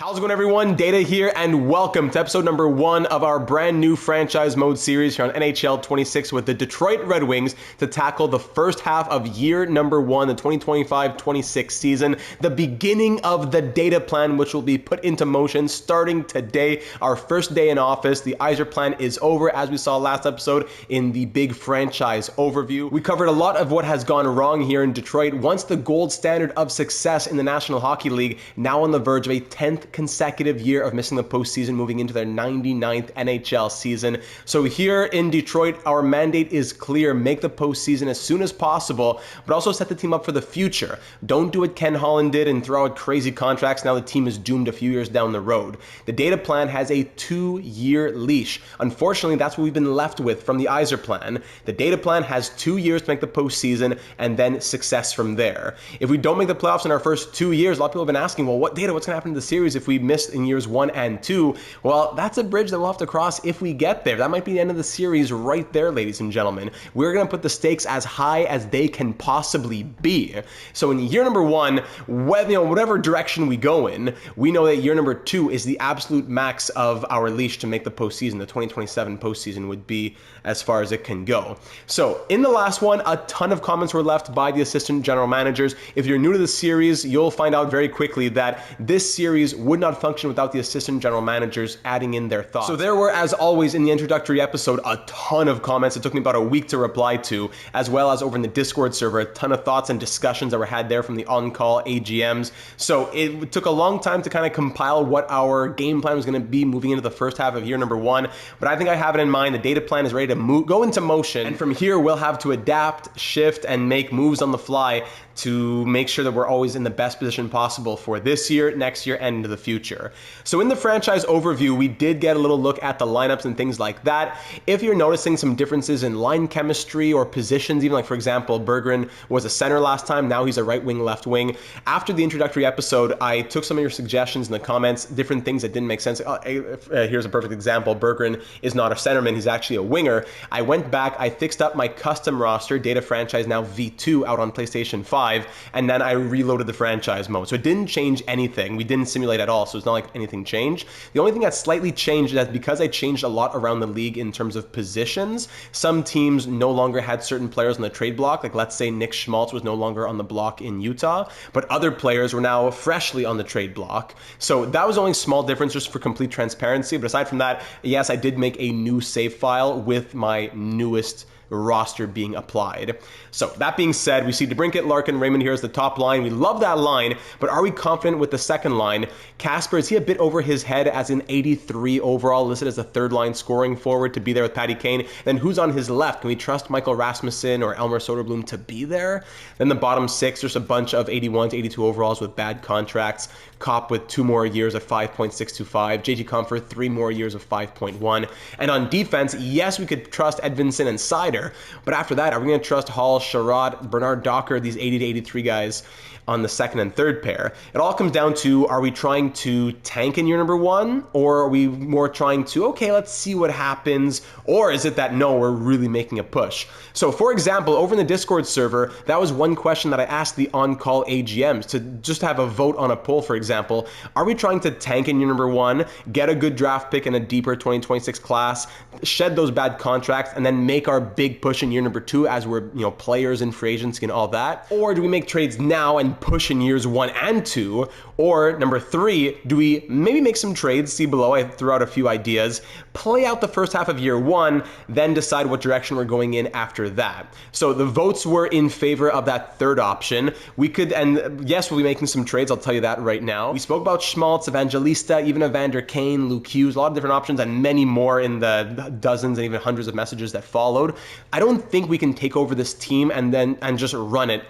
How's it going, everyone? Data here, and welcome to episode number 1 of our brand new franchise mode series here on NHL 26 with the Detroit Red Wings to tackle the first half of year number 1, the 2025-26 season, the beginning of the data plan, which will be put into motion starting today, our first day in office. The Yzerplan is over, as we saw last episode in the big franchise overview. We covered a lot of what has gone wrong here in Detroit. Once the gold standard of success in the National Hockey League, now on the verge of a 10th consecutive year of missing the postseason, moving into their 99th NHL season. So here in Detroit, our mandate is clear: make the postseason as soon as possible, but also set the team up for the future. Don't do what Ken Holland did and throw out crazy contracts. Now the team is doomed a few years down the road. The data plan has a 2-year leash. Unfortunately, that's what we've been left with from the Yzerplan. The data plan has 2 years to make the postseason and then success from there. If we don't make the playoffs in our first 2 years, a lot of people have been asking, well, what's going to happen to the series if we missed in years 1 and 2? Well, that's a bridge that we'll have to cross if we get there. That might be the end of the series right there, ladies and gentlemen. We're going to put the stakes as high as they can possibly be. So in year number 1, whatever direction we go in, we know that year number 2 is the absolute max of our leash to make the postseason. The 2027 postseason would be as far as it can go. So in the last one, a ton of comments were left by the assistant general managers. If you're new to the series, you'll find out very quickly that this series would not function without the assistant general managers adding in their thoughts. So there were, as always in the introductory episode, a ton of comments. It took me about a week to reply to, as well as over in the Discord server, a ton of thoughts and discussions that were had there from the on-call AGMs. So it took a long time to kind of compile what our game plan was going to be moving into the first half of year number 1, but I think I have it in mind. The data plan is ready to go into motion, and from here we'll have to adapt, shift, and make moves on the fly to make sure that we're always in the best position possible for this year, next year, and into the future. So in the franchise overview, we did get a little look at the lineups and things like that. If you're noticing some differences in line chemistry or positions, even like, for example, Berggren was a center last time, now he's a right wing, left wing. After the introductory episode, I took some of your suggestions in the comments, different things that didn't make sense. Here's a perfect example. Berggren is not a centerman, he's actually a winger. I went back, I fixed up my custom roster, Data Franchise now V2 out on PlayStation 5, and then I reloaded the franchise mode. So it didn't change anything. We didn't simulate at all, so it's not like anything changed. The only thing that slightly changed is that because I changed a lot around the league in terms of positions, some teams no longer had certain players on the trade block. Like, let's say Nick Schmaltz was no longer on the block in Utah, but other players were now freshly on the trade block. So that was only small difference, just for complete transparency. But aside from that, yes, I did make a new save file with my newest roster being applied. So that being said, we see DeBrincat, Larkin, Raymond here as the top line. We love that line, but are we confident with the second line? Casper, is he a bit over his head as an 83 overall, listed as a third line scoring forward to be there with Patty Kane? Then who's on his left? Can we trust Michael Rasmussen or Elmer Soderblom to be there? Then the bottom 6, there's a bunch of 81 to 82 overalls with bad contracts. Kopp with 2 more years of 5.625. JT Comfort, 3 more years of 5.1. And on defense, yes, we could trust Edvinsson and Sider, but after that, are we going to trust Hall, Sherrod, Bernard Docker, these 80 to 83 guys on the second and third pair? It all comes down to, are we trying to tank in year number 1, or are we more trying to, okay, let's see what happens, or is it that, no, we're really making a push? So for example, over in the Discord server, that was one question that I asked the on-call AGMs to just have a vote on a poll. For example, are we trying to tank in year number 1, get a good draft pick in a deeper 2026 class, shed those bad contracts, and then make our big push in year number 2 as we're, players in free agency and all that? Or do we make trades now and push in years 1 and 2? Or number 3, do we maybe make some trades? See below, I threw out a few ideas. Play out the first half of year 1, then decide what direction we're going in after that. So the votes were in favor of that third option. We could, and yes, we'll be making some trades, I'll tell you that right now. We spoke about Schmaltz, Evangelista, even Evander Kane, Luke Hughes, a lot of different options, and many more in the dozens and even hundreds of messages that followed. I don't think we can take over this team and just run it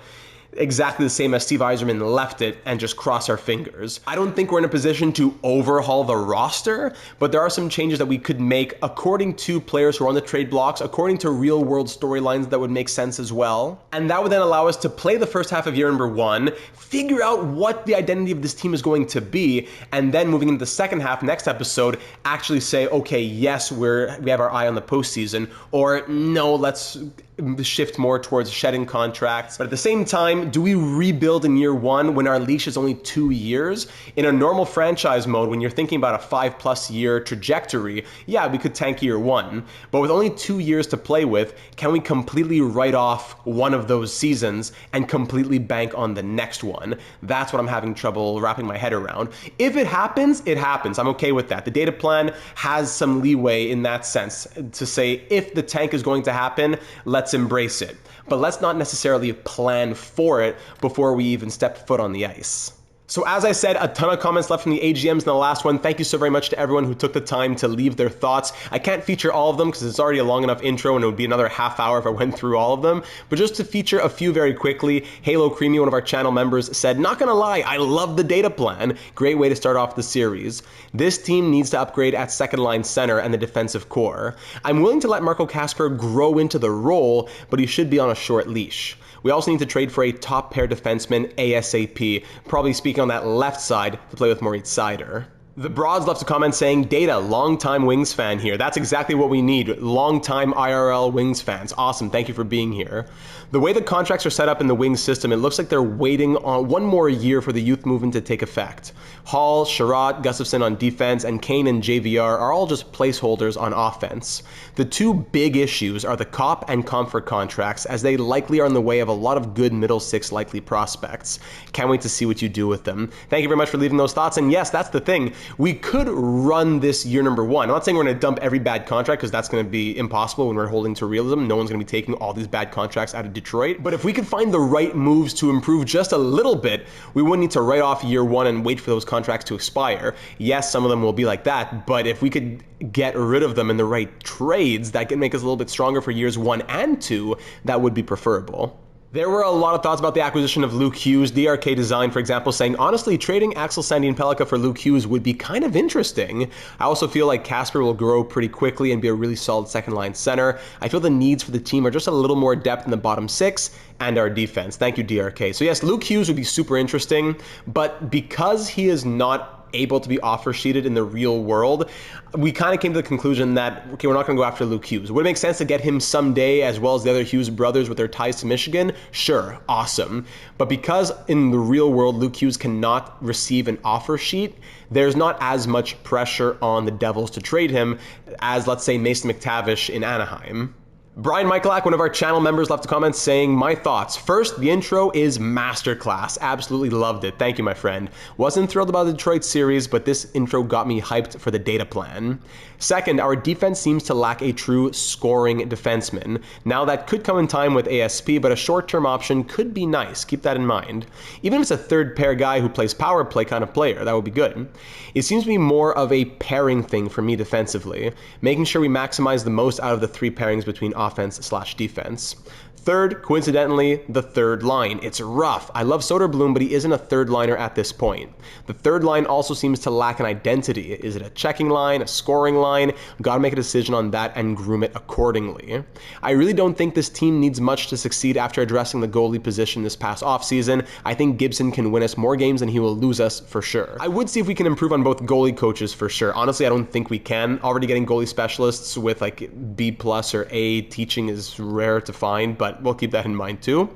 exactly the same as Steve Yzerman left it and just cross our fingers. I don't think we're in a position to overhaul the roster, but there are some changes that we could make according to players who are on the trade blocks, according to real world storylines that would make sense as well. And that would then allow us to play the first half of year number 1, figure out what the identity of this team is going to be, and then moving into the second half, next episode, actually say, okay, yes, we have our eye on the postseason, or no, let's shift more towards shedding contracts. But at the same time, do we rebuild in year one when our leash is only 2 years? In a normal franchise mode, when you're thinking about a 5+ year trajectory, yeah, we could tank year one. But with only 2 years to play with, can we completely write off one of those seasons and completely bank on the next one? That's what I'm having trouble wrapping my head around. If it happens, it happens. I'm okay with that. The data plan has some leeway in that sense to say if the tank is going to happen, let's embrace it. But let's not necessarily plan for it before we even step foot on the ice. So as I said, a ton of comments left from the AGMs in the last one. Thank you so very much to everyone who took the time to leave their thoughts. I can't feature all of them because it's already a long enough intro and it would be another half hour if I went through all of them. But just to feature a few very quickly, Halo Creamy, one of our channel members, said, "Not gonna lie, I love the data plan. Great way to start off the series. This team needs to upgrade at second line center and the defensive core. I'm willing to let Marco Kasper grow into the role, but he should be on a short leash. We also need to trade for a top pair defenseman ASAP, probably speaking on that left side to play with Moritz Seider." The Broads left a comment saying, "Data, long-time Wings fan here." That's exactly what we need. Long-time IRL Wings fans. Awesome. Thank you for being here. The way the contracts are set up in the Wings system, it looks like they're waiting on one more year for the youth movement to take effect. Hall, Sherratt, Gustafsson on defense, and Kane and JVR are all just placeholders on offense. The two big issues are the COP and Comfort contracts, as they likely are in the way of a lot of good middle six likely prospects. Can't wait to see what you do with them. Thank you very much for leaving those thoughts. And yes, that's the thing. We could run this year number one. I'm not saying we're going to dump every bad contract because that's going to be impossible when we're holding to realism. No one's going to be taking all these bad contracts out of Detroit. But if we could find the right moves to improve just a little bit, we wouldn't need to write off year one and wait for those contracts to expire. Yes, some of them will be like that, but if we could get rid of them in the right trades that can make us a little bit stronger for years 1 and 2, that would be preferable. There were a lot of thoughts about the acquisition of Luke Hughes. DRK Design, for example, saying, "Honestly, trading Axel Sandin-Pellikka for Luke Hughes would be kind of interesting. I also feel like Kasper will grow pretty quickly and be a really solid second-line center. I feel the needs for the team are just a little more depth in the bottom six and our defense." Thank you, DRK. So yes, Luke Hughes would be super interesting, but because he is not able to be offer sheeted in the real world, we kind of came to the conclusion that, okay, we're not going to go after Luke Hughes. Would it make sense to get him someday as well as the other Hughes brothers with their ties to Michigan? Sure, awesome. But because in the real world, Luke Hughes cannot receive an offer sheet, there's not as much pressure on the Devils to trade him as, let's say, Mason McTavish in Anaheim. Brian Michalak, one of our channel members, left a comment saying, "My thoughts. First, the intro is masterclass. Absolutely loved it. Thank you, my friend. Wasn't thrilled about the Detroit series, but this intro got me hyped for the data plan. Second, our defense seems to lack a true scoring defenseman. Now that could come in time with ASP, but a short-term option could be nice. Keep that in mind. Even if it's a third pair guy who plays power play kind of player, that would be good. It seems to be more of a pairing thing for me defensively, making sure we maximize the most out of the 3 pairings between offense/defense. Third, coincidentally, the third line. It's rough. I love Soderblom, but he isn't a third liner at this point. The third line also seems to lack an identity. Is it a checking line, a scoring line? Gotta make a decision on that and groom it accordingly. I really don't think this team needs much to succeed after addressing the goalie position this past offseason. I think Gibson can win us more games than he will lose us for sure. I would see if we can improve on both goalie coaches for sure. Honestly, I don't think we can. Already getting goalie specialists with like B+ or A teaching is rare to find, but we'll keep that in mind too.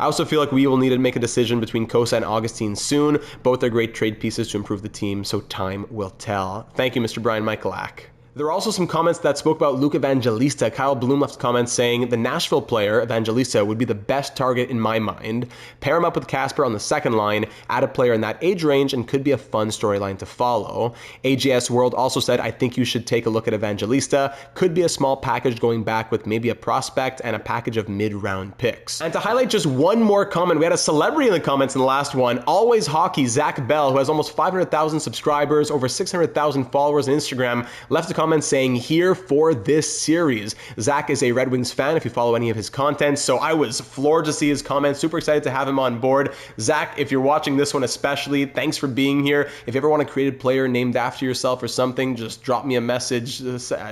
I also feel like we will need to make a decision between Kosa and Augustine soon. Both are great trade pieces to improve the team, so time will tell. Thank you, Mr. Brian Michalak. There were also some comments that spoke about Luke Evangelista. Kyle Bloom left comments saying, "The Nashville player, Evangelista, would be the best target in my mind. Pair him up with Kasper on the second line, add a player in that age range, and could be a fun storyline to follow." AGS World also said, "I think you should take a look at Evangelista. Could be a small package going back with maybe a prospect and a package of mid-round picks." And to highlight just one more comment, we had a celebrity in the comments in the last one. Always Hockey, Zach Bell, who has almost 500,000 subscribers, over 600,000 followers on Instagram, left a comment saying, "Here for this series." Zach is a Red Wings fan if you follow any of his content, so I was floored to see his comments. Super excited to have him on board. Zach, if you're watching this one especially, thanks for being here. If you ever want to create a player named after yourself or something, just drop me a message,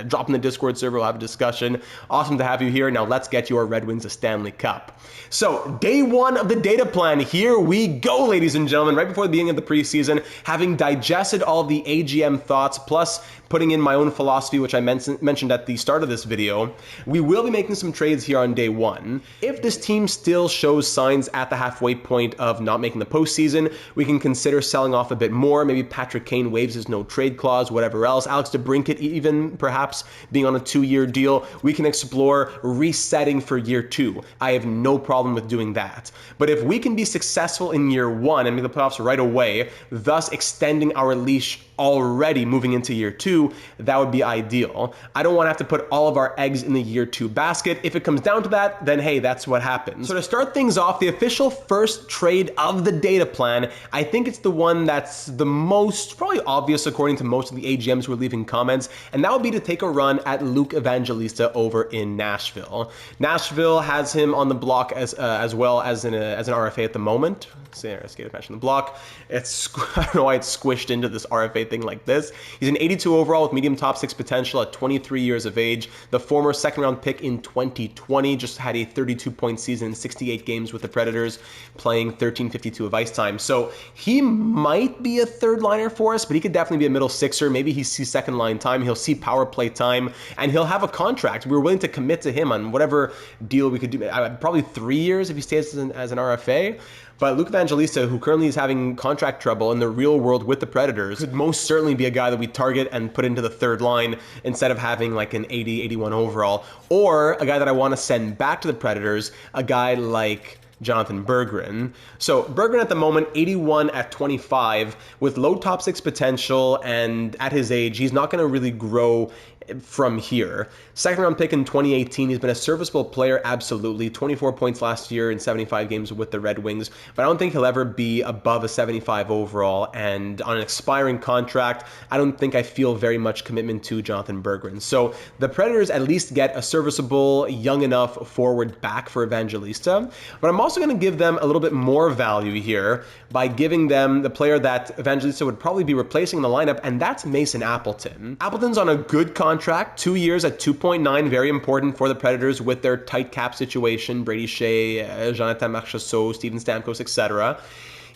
drop in the Discord server, we'll have a discussion. Awesome to have you here. Now let's get your Red Wings a Stanley Cup. So day one of the data plan, here we go, ladies and gentlemen, right before the beginning of the preseason, having digested all the AGM thoughts, plus putting in my own philosophy, which I mentioned at the start of this video, we will be making some trades here on day one. If this team still shows signs at the halfway point of not making the postseason, we can consider selling off a bit more. Maybe Patrick Kane waives his no trade clause, whatever else. Alex DeBrincat even perhaps being on a 2-year deal. We can explore resetting for year 2. I have no problem with doing that. But if we can be successful in year 1 and make the playoffs right away, thus extending our leash already moving into year 2, that would be ideal. I don't want to have to put all of our eggs in the year 2 basket. If it comes down to that, then hey, that's what happens. So to start things off, the official first trade of the data plan, I think it's the one that's the most probably obvious according to most of the AGMs who are leaving comments, and that would be to take a run at Luke Evangelista over in Nashville. Nashville has him on the block as well as an RFA at the moment. Let's get a match on the block. It's I don't know why it's squished into this RFA thing like this. He's an 82 overall with medium top 6 potential at 23 years of age. The former second round pick in 2020 just had a 32-point season in 68 games with the Predators, playing 1352 of ice time. So he might be a third liner for us, but he could definitely be a middle sixer. Maybe he sees second line time. He'll see power play time, and he'll have a contract. We're willing to commit to him on whatever deal we could do. Probably 3 years if he stays as an RFA. But Luke Evangelista, who currently is having contract trouble in the real world with the Predators, could most certainly be a guy that we target and put into the third line instead of having like an 80, 81 overall. Or a guy that I want to send back to the Predators, a guy like Jonathan Berggren. So Berggren at the moment, 81 at 25, with low top 6 potential, and at his age, he's not going to really grow from here. Second round pick in 2018. He's been a serviceable player, absolutely. 24 points last year in 75 games with the Red Wings, but I don't think he'll ever be above a 75 overall, and on an expiring contract, I don't think I feel very much commitment to Jonathan Berggren. So the Predators at least get a serviceable, young enough forward back for Evangelista, but I'm also going to give them a little bit more value here by giving them the player that Evangelista would probably be replacing in the lineup, and that's Mason Appleton. Appleton's on a good contract, 2 years at 2.9, very important for the Predators with their tight cap situation, Brady Shea, Jonathan Marchessault, Steven Stamkos, etc.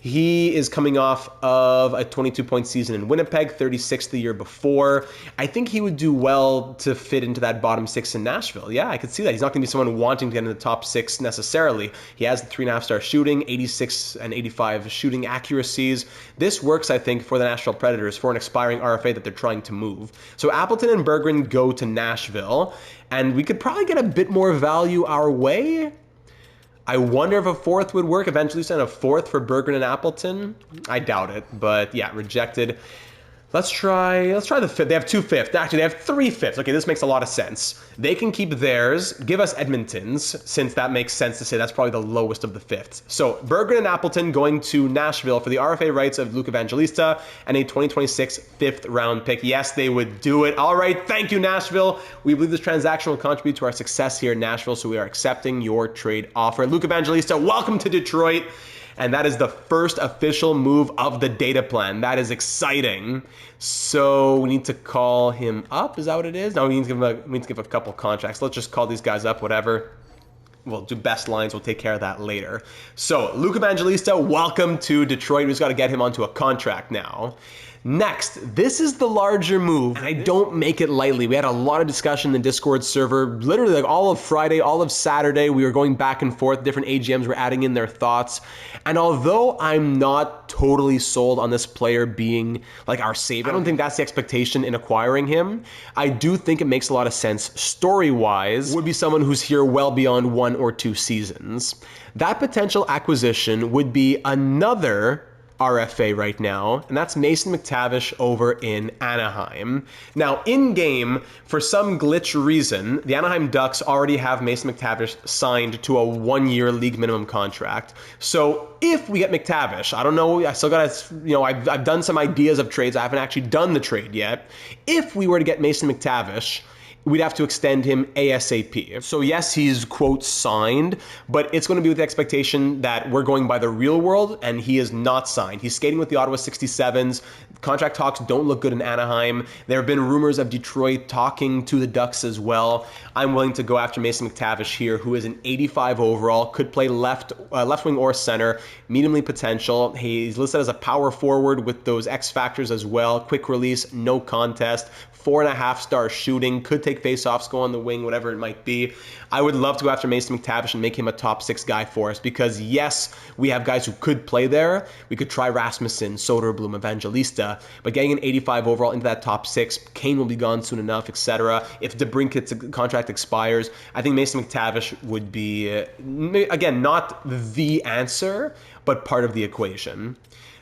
He is coming off of a 22-point season in Winnipeg, 36th the year before. I think he would do well to fit into that bottom 6 in Nashville. Yeah, I could see that. He's not going to be someone wanting to get into the top 6 necessarily. He has the 3.5-star shooting, 86 and 85 shooting accuracies. This works, I think, for the Nashville Predators for an expiring RFA that they're trying to move. So Appleton and Berggren go to Nashville, and we could probably get a bit more value our way. I wonder if a fourth would work, Evangelista and a fourth for Berggren and Appleton. I doubt it, but yeah, rejected. Let's try the fifth. They have 2 fifths. Actually, they have 3 fifths. Okay, this makes a lot of sense. They can keep theirs, give us Edmonton's, since that makes sense to say that's probably the lowest of the fifths. So Berggren and Appleton going to Nashville for the RFA rights of Luke Evangelista and a 2026 5th round pick. Yes, they would do it. All right, thank you, Nashville. We believe this transaction will contribute to our success here in Nashville, so we are accepting your trade offer. Luke Evangelista, welcome to Detroit. And that is the first official move of the data plan. That is exciting. So we need to call him up. Is that what it is? No, we need to give a couple contracts. Let's just call these guys up, whatever. We'll do best lines. We'll take care of that later. So Luke Evangelista, welcome to Detroit. We just got to get him onto a contract now. Next, this is the larger move, and I don't make it lightly. We had a lot of discussion in the Discord server, literally like all of Friday, all of Saturday. We were going back and forth. Different AGMs were adding in their thoughts. And although I'm not totally sold on this player being like our savior, I don't think that's the expectation in acquiring him. I do think it makes a lot of sense story-wise. Would be someone who's here well beyond 1 or 2 seasons. That potential acquisition would be another RFA right now, and that's Mason McTavish over in Anaheim. Now, in-game, for some glitch reason, the Anaheim Ducks already have Mason McTavish signed to a 1-year league minimum contract. So if we get McTavish, I don't know, I still gotta, I've done some ideas of trades. I haven't actually done the trade yet. If we were to get Mason McTavish, we'd have to extend him ASAP. So yes, he's quote signed, but it's going to be with the expectation that we're going by the real world and he is not signed. He's skating with the Ottawa 67s. Contract talks don't look good in Anaheim. There have been rumors of Detroit talking to the Ducks as well. I'm willing to go after Mason McTavish here, who is an 85 overall, could play left wing or center, mediumly potential. He's listed as a power forward with those X factors as well. Quick release, no contest, 4.5-star shooting, could take faceoffs, go on the wing, whatever it might be. I would love to go after Mason McTavish and make him a top 6 guy for us because yes, we have guys who could play there. We could try Rasmussen, Soderblom, Evangelista, but getting an 85 overall into that top 6, Kane will be gone soon enough, etc. If DeBrincat's contract expires, I think Mason McTavish would be, again, not the answer, but part of the equation.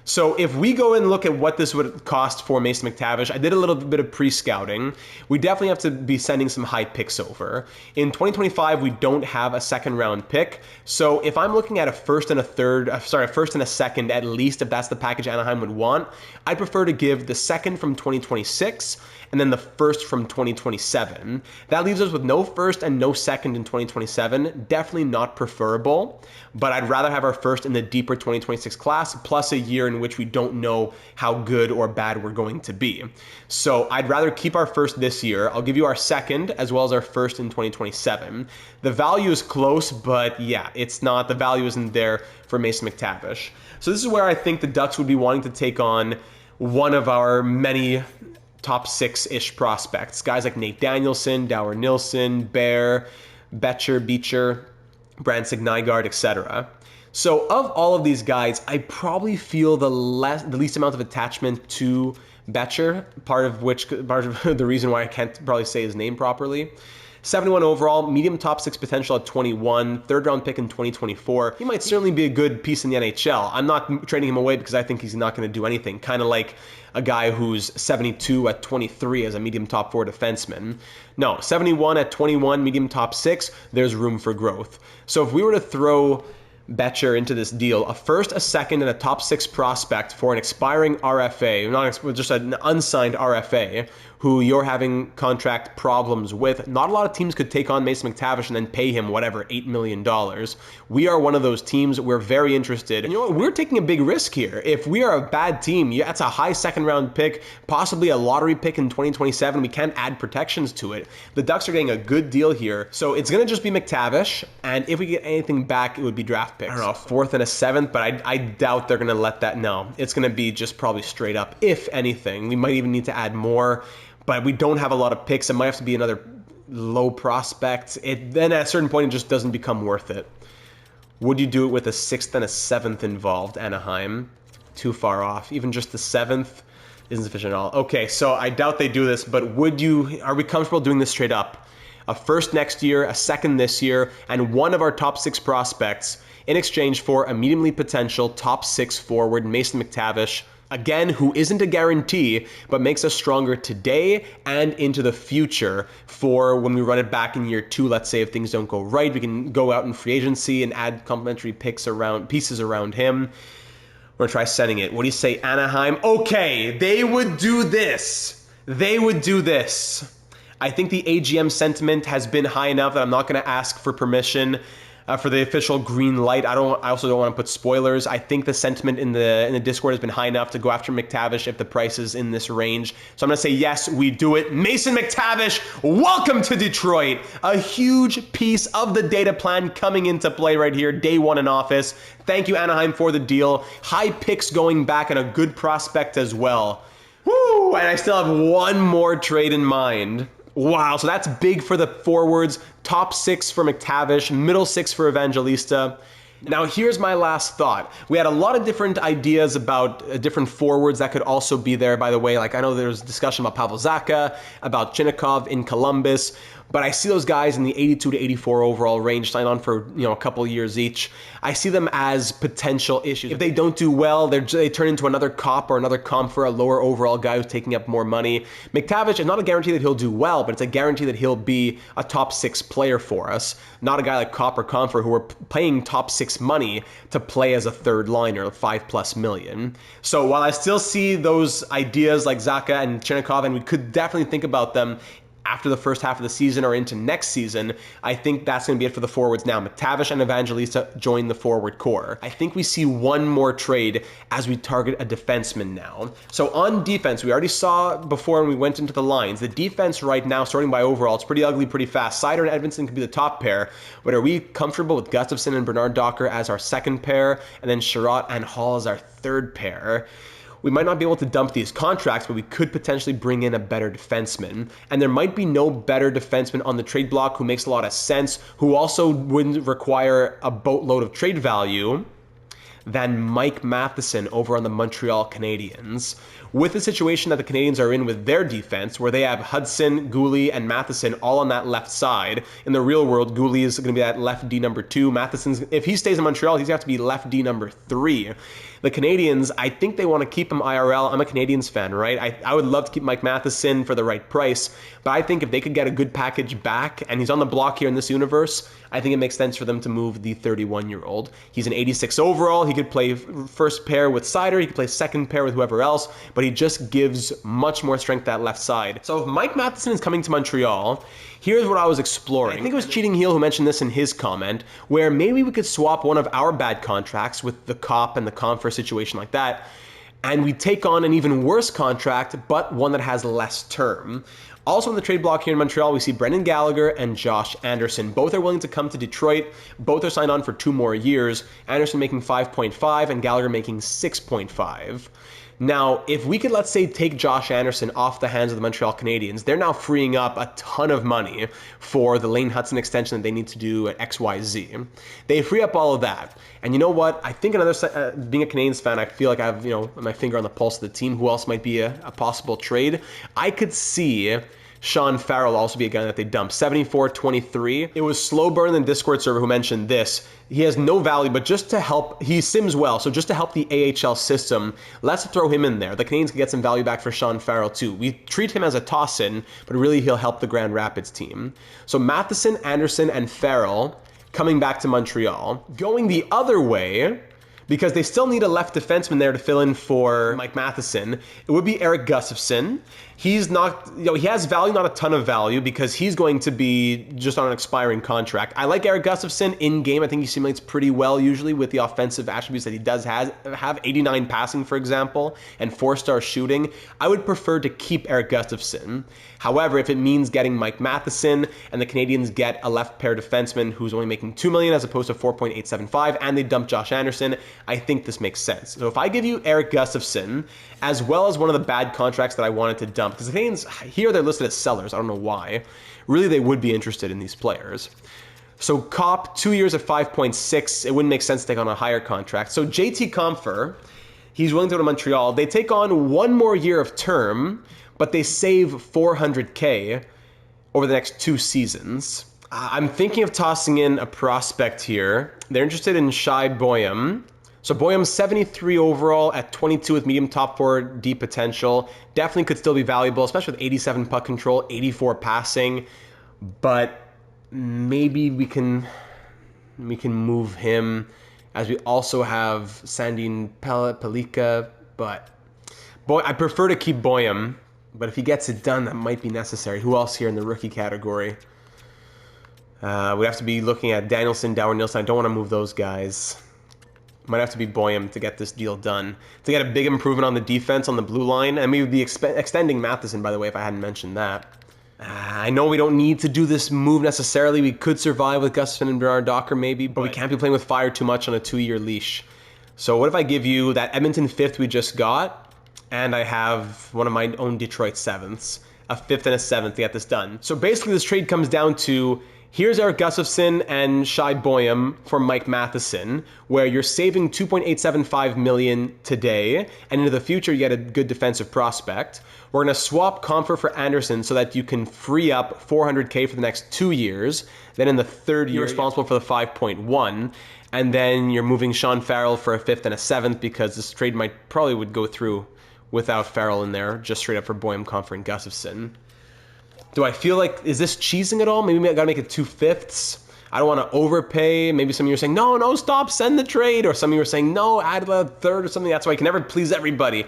So if we go and look at what this would cost for Mason McTavish, I did a little bit of pre-scouting. We definitely have to be sending some high picks over. In 2025, we don't have a second round pick. So if I'm looking at a first and a second at least, if that's the package Anaheim would want, I'd prefer to give the second from 2026 and then the first from 2027. That leaves us with no first and no second in 2027. Definitely not preferable, but I'd rather have our first in the deeper 2026 class, plus a year in which we don't know how good or bad we're going to be. So I'd rather keep our first this year. I'll give you our second as well as our first in 2027. The value is close, but yeah, the value isn't there for Mason McTavish. So this is where I think the Ducks would be wanting to take on one of our many top 6-ish prospects. Guys like Nate Danielson, Dower Nilsson, Bear, Beecher, Branson Nygaard, etc. So of all of these guys, I probably feel the least amount of attachment to Beecher, part of the reason why I can't probably say his name properly. 71 overall, medium top 6 potential at 21, third round pick in 2024. He might certainly be a good piece in the NHL. I'm not trading him away because I think he's not going to do anything. Kind of like a guy who's 72 at 23 as a medium top 4 defenseman. No, 71 at 21, medium top 6, there's room for growth. So if we were to throw Beecher into this deal, a first, a second, and a top 6 prospect for an expiring RFA, just an unsigned RFA, who you're having contract problems with. Not a lot of teams could take on Mason McTavish and then pay him, whatever, $8 million. We are one of those teams. We're very interested. And you know what? We're taking a big risk here. If we are a bad team, that's a high second round pick, possibly a lottery pick in 2027. We can't add protections to it. The Ducks are getting a good deal here. So it's going to just be McTavish. And if we get anything back, it would be draft picks. I don't know, 4th and a 7th, but I doubt they're going to let that. No, it's going to be just probably straight up, if anything. We might even need to add more. But we don't have a lot of picks. It might have to be another low prospect. Then at a certain point, it just doesn't become worth it. Would you do it with a 6th and a 7th involved, Anaheim? Too far off. Even just the 7th isn't sufficient at all. Okay, so I doubt they do this, but are we comfortable doing this straight up? A first next year, a second this year, and one of our top 6 prospects in exchange for a mediumly potential top 6 forward, Mason McTavish. Again, who isn't a guarantee, but makes us stronger today and into the future for when we run it back in year 2. Let's say if things don't go right, we can go out in free agency and add complementary pieces around him. We're gonna try sending it. What do you say, Anaheim? Okay, they would do this. I think the AGM sentiment has been high enough that I'm not gonna ask for permission for the official green light. I also don't want to put spoilers. I think the sentiment in the Discord has been high enough to go after McTavish if the price is in this range. So I'm going to say, yes, we do it. Mason McTavish, welcome to Detroit. A huge piece of the data plan coming into play right here, day 1 in office. Thank you, Anaheim, for the deal. High picks going back and a good prospect as well. Woo! And I still have one more trade in mind. Wow, so that's big for the forwards. Top 6 for McTavish, middle 6 for Evangelista. Now, here's my last thought. We had a lot of different ideas about different forwards that could also be there, by the way. Like, I know there was discussion about Pavel Zacha, about Chinnikov in Columbus, but I see those guys in the 82 to 84 overall range signed on for, a couple years each. I see them as potential issues. If they don't do well, they turn into another cop or another comp for a lower overall guy who's taking up more money. McTavish is not a guarantee that he'll do well, but it's a guarantee that he'll be a top 6 player for us. Not a guy like Cop or Comfer who are paying top 6 money to play as a third liner, $5+ million. So while I still see those ideas like Zacha and Chinnikov, and we could definitely think about them, after the first half of the season or into next season, I think that's going to be it for the forwards now. McTavish and Evangelista join the forward core. I think we see one more trade as we target a defenseman now. So on defense, we already saw before when we went into the lines, the defense right now, starting by overall, it's pretty ugly, pretty fast. Seider and Edvinsson could be the top pair, but are we comfortable with Gustafsson and Bernard Docker as our second pair, and then Sherratt and Hall as our third pair? We might not be able to dump these contracts, but we could potentially bring in a better defenseman. And there might be no better defenseman on the trade block who makes a lot of sense, who also wouldn't require a boatload of trade value, than Mike Matheson over on the Montreal Canadiens. With the situation that the Canadiens are in with their defense, where they have Hudson, Gouli, and Matheson all on that left side. In the real world, Gouli is going to be that left D number 2. Matheson's, if he stays in Montreal, he's going to have to be left D number 3. The Canadiens, I think they want to keep him IRL. I'm a Canadiens fan, right? I would love to keep Mike Matheson for the right price, but I think if they could get a good package back, and he's on the block here in this universe, I think it makes sense for them to move the 31-year-old. He's an 86 overall. He could play first pair with Seider. He could play second pair with whoever else, but he just gives much more strength to that left side. So if Mike Matheson is coming to Montreal, here's what I was exploring. I think it was Cheating Heel who mentioned this in his comment, where maybe we could swap one of our bad contracts with the Cop and the Confer situation like that, and we take on an even worse contract, but one that has less term. Also in the trade block here in Montreal, we see Brendan Gallagher and Josh Anderson. Both are willing to come to Detroit. Both are signed on for 2 more years. Anderson making 5.5 and Gallagher making 6.5. Now, if we could, let's say, take Josh Anderson off the hands of the Montreal Canadiens, they're now freeing up a ton of money for the Lane Hudson extension that they need to do at XYZ. They free up all of that. And you know what? I think being a Canadiens fan, I feel like I have, my finger on the pulse of the team. Who else might be a possible trade? I could see Sean Farrell also be a guy that they dumped. 74-23. It was Slow Burn in the Discord server who mentioned this. He has no value, but just to help, he sims well, so just to help the AHL system, let's throw him in there. The Canadiens can get some value back for Sean Farrell too. We treat him as a toss-in, but really he'll help the Grand Rapids team. So Matheson, Anderson, and Farrell coming back to Montreal. Going the other way, because they still need a left defenseman there to fill in for Mike Matheson, it would be Eric Gustafsson. He's not, he has value, not a ton of value, because he's going to be just on an expiring contract. I like Eric Gustafsson in game. I think he simulates pretty well usually with the offensive attributes that he does have 89 passing, for example, and 4-star shooting. I would prefer to keep Eric Gustafsson. However, if it means getting Mike Matheson and the Canadiens get a left pair defenseman who's only making $2 million as opposed to 4.875, and they dump Josh Anderson, I think this makes sense. So if I give you Eric Gustafsson, as well as one of the bad contracts that I wanted to dump, because the Canadiens, here they're listed as sellers, I don't know why. Really, they would be interested in these players. So Cop, 2 years at 5.6, it wouldn't make sense to take on a higher contract. So JT Compher, he's willing to go to Montreal. They take on 1 more year of term, but they save $400K over the next 2 seasons. I'm thinking of tossing in a prospect here. They're interested in Shai Boyum. So Boyum's 73 overall at 22 with medium top 4 D potential. Definitely could still be valuable, especially with 87 puck control, 84 passing. But maybe we can move him, as we also have Sandin Pelika. But I prefer to keep Boyum. But if he gets it done, that might be necessary. Who else here in the rookie category? We have to be looking at Danielson, Dower, Nielsen. I don't want to move those guys. Might have to be Boyum to get this deal done. To get a big improvement on the defense on the blue line. And we would be extending Matheson, by the way, if I hadn't mentioned that. I know we don't need to do this move necessarily. We could survive with Gustafsson and Bernard Docker maybe, but we can't be playing with fire too much on a 2-year leash. So what if I give you that Edmonton 5th we just got, and I have one of my own Detroit 7ths, a 5th and a 7th to get this done. So basically this trade comes down to, here's Eric Gustafsson and Shai Boyum for Mike Matheson, where you're saving $2.875 million today, and into the future you get a good defensive prospect. We're going to swap Compher for Anderson so that you can free up $400K for the next 2 years. Then in the 3rd year, you're responsible for the 5.1, and then you're moving Sean Farrell for a 5th and a 7th, because this trade probably would go through without Farrell in there, just straight up for Boyum, Compher, and Gustafsson. Do I feel like, is this cheesing at all? Maybe I gotta make it 2/5. I don't want to overpay. Maybe some of you are saying, no, stop, send the trade. Or some of you are saying, no, add a 1/3 or something. That's why I can never please everybody.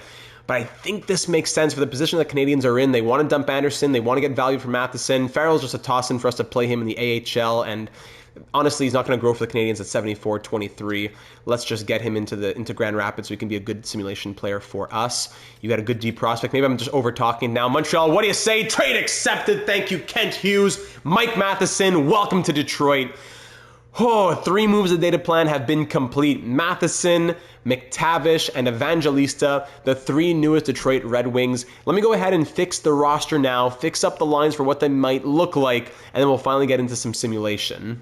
But I think this makes sense for the position the Canadians are in. They want to dump Anderson. They want to get value from Matheson. Farrell's just a toss-in for us to play him in the AHL, and honestly, he's not going to grow for the Canadians at 74-23. Let's just get him into Grand Rapids so he can be a good simulation player for us. You got a good deep prospect. Maybe I'm just over-talking now. Montreal, what do you say? Trade accepted. Thank you, Kent Hughes. Mike Matheson, welcome to Detroit. Oh, 3 moves of Dataplan have been complete. Matheson, McTavish, and Evangelista, the 3 newest Detroit Red Wings. Let me go ahead and fix the roster now, fix up the lines for what they might look like, and then we'll finally get into some simulation.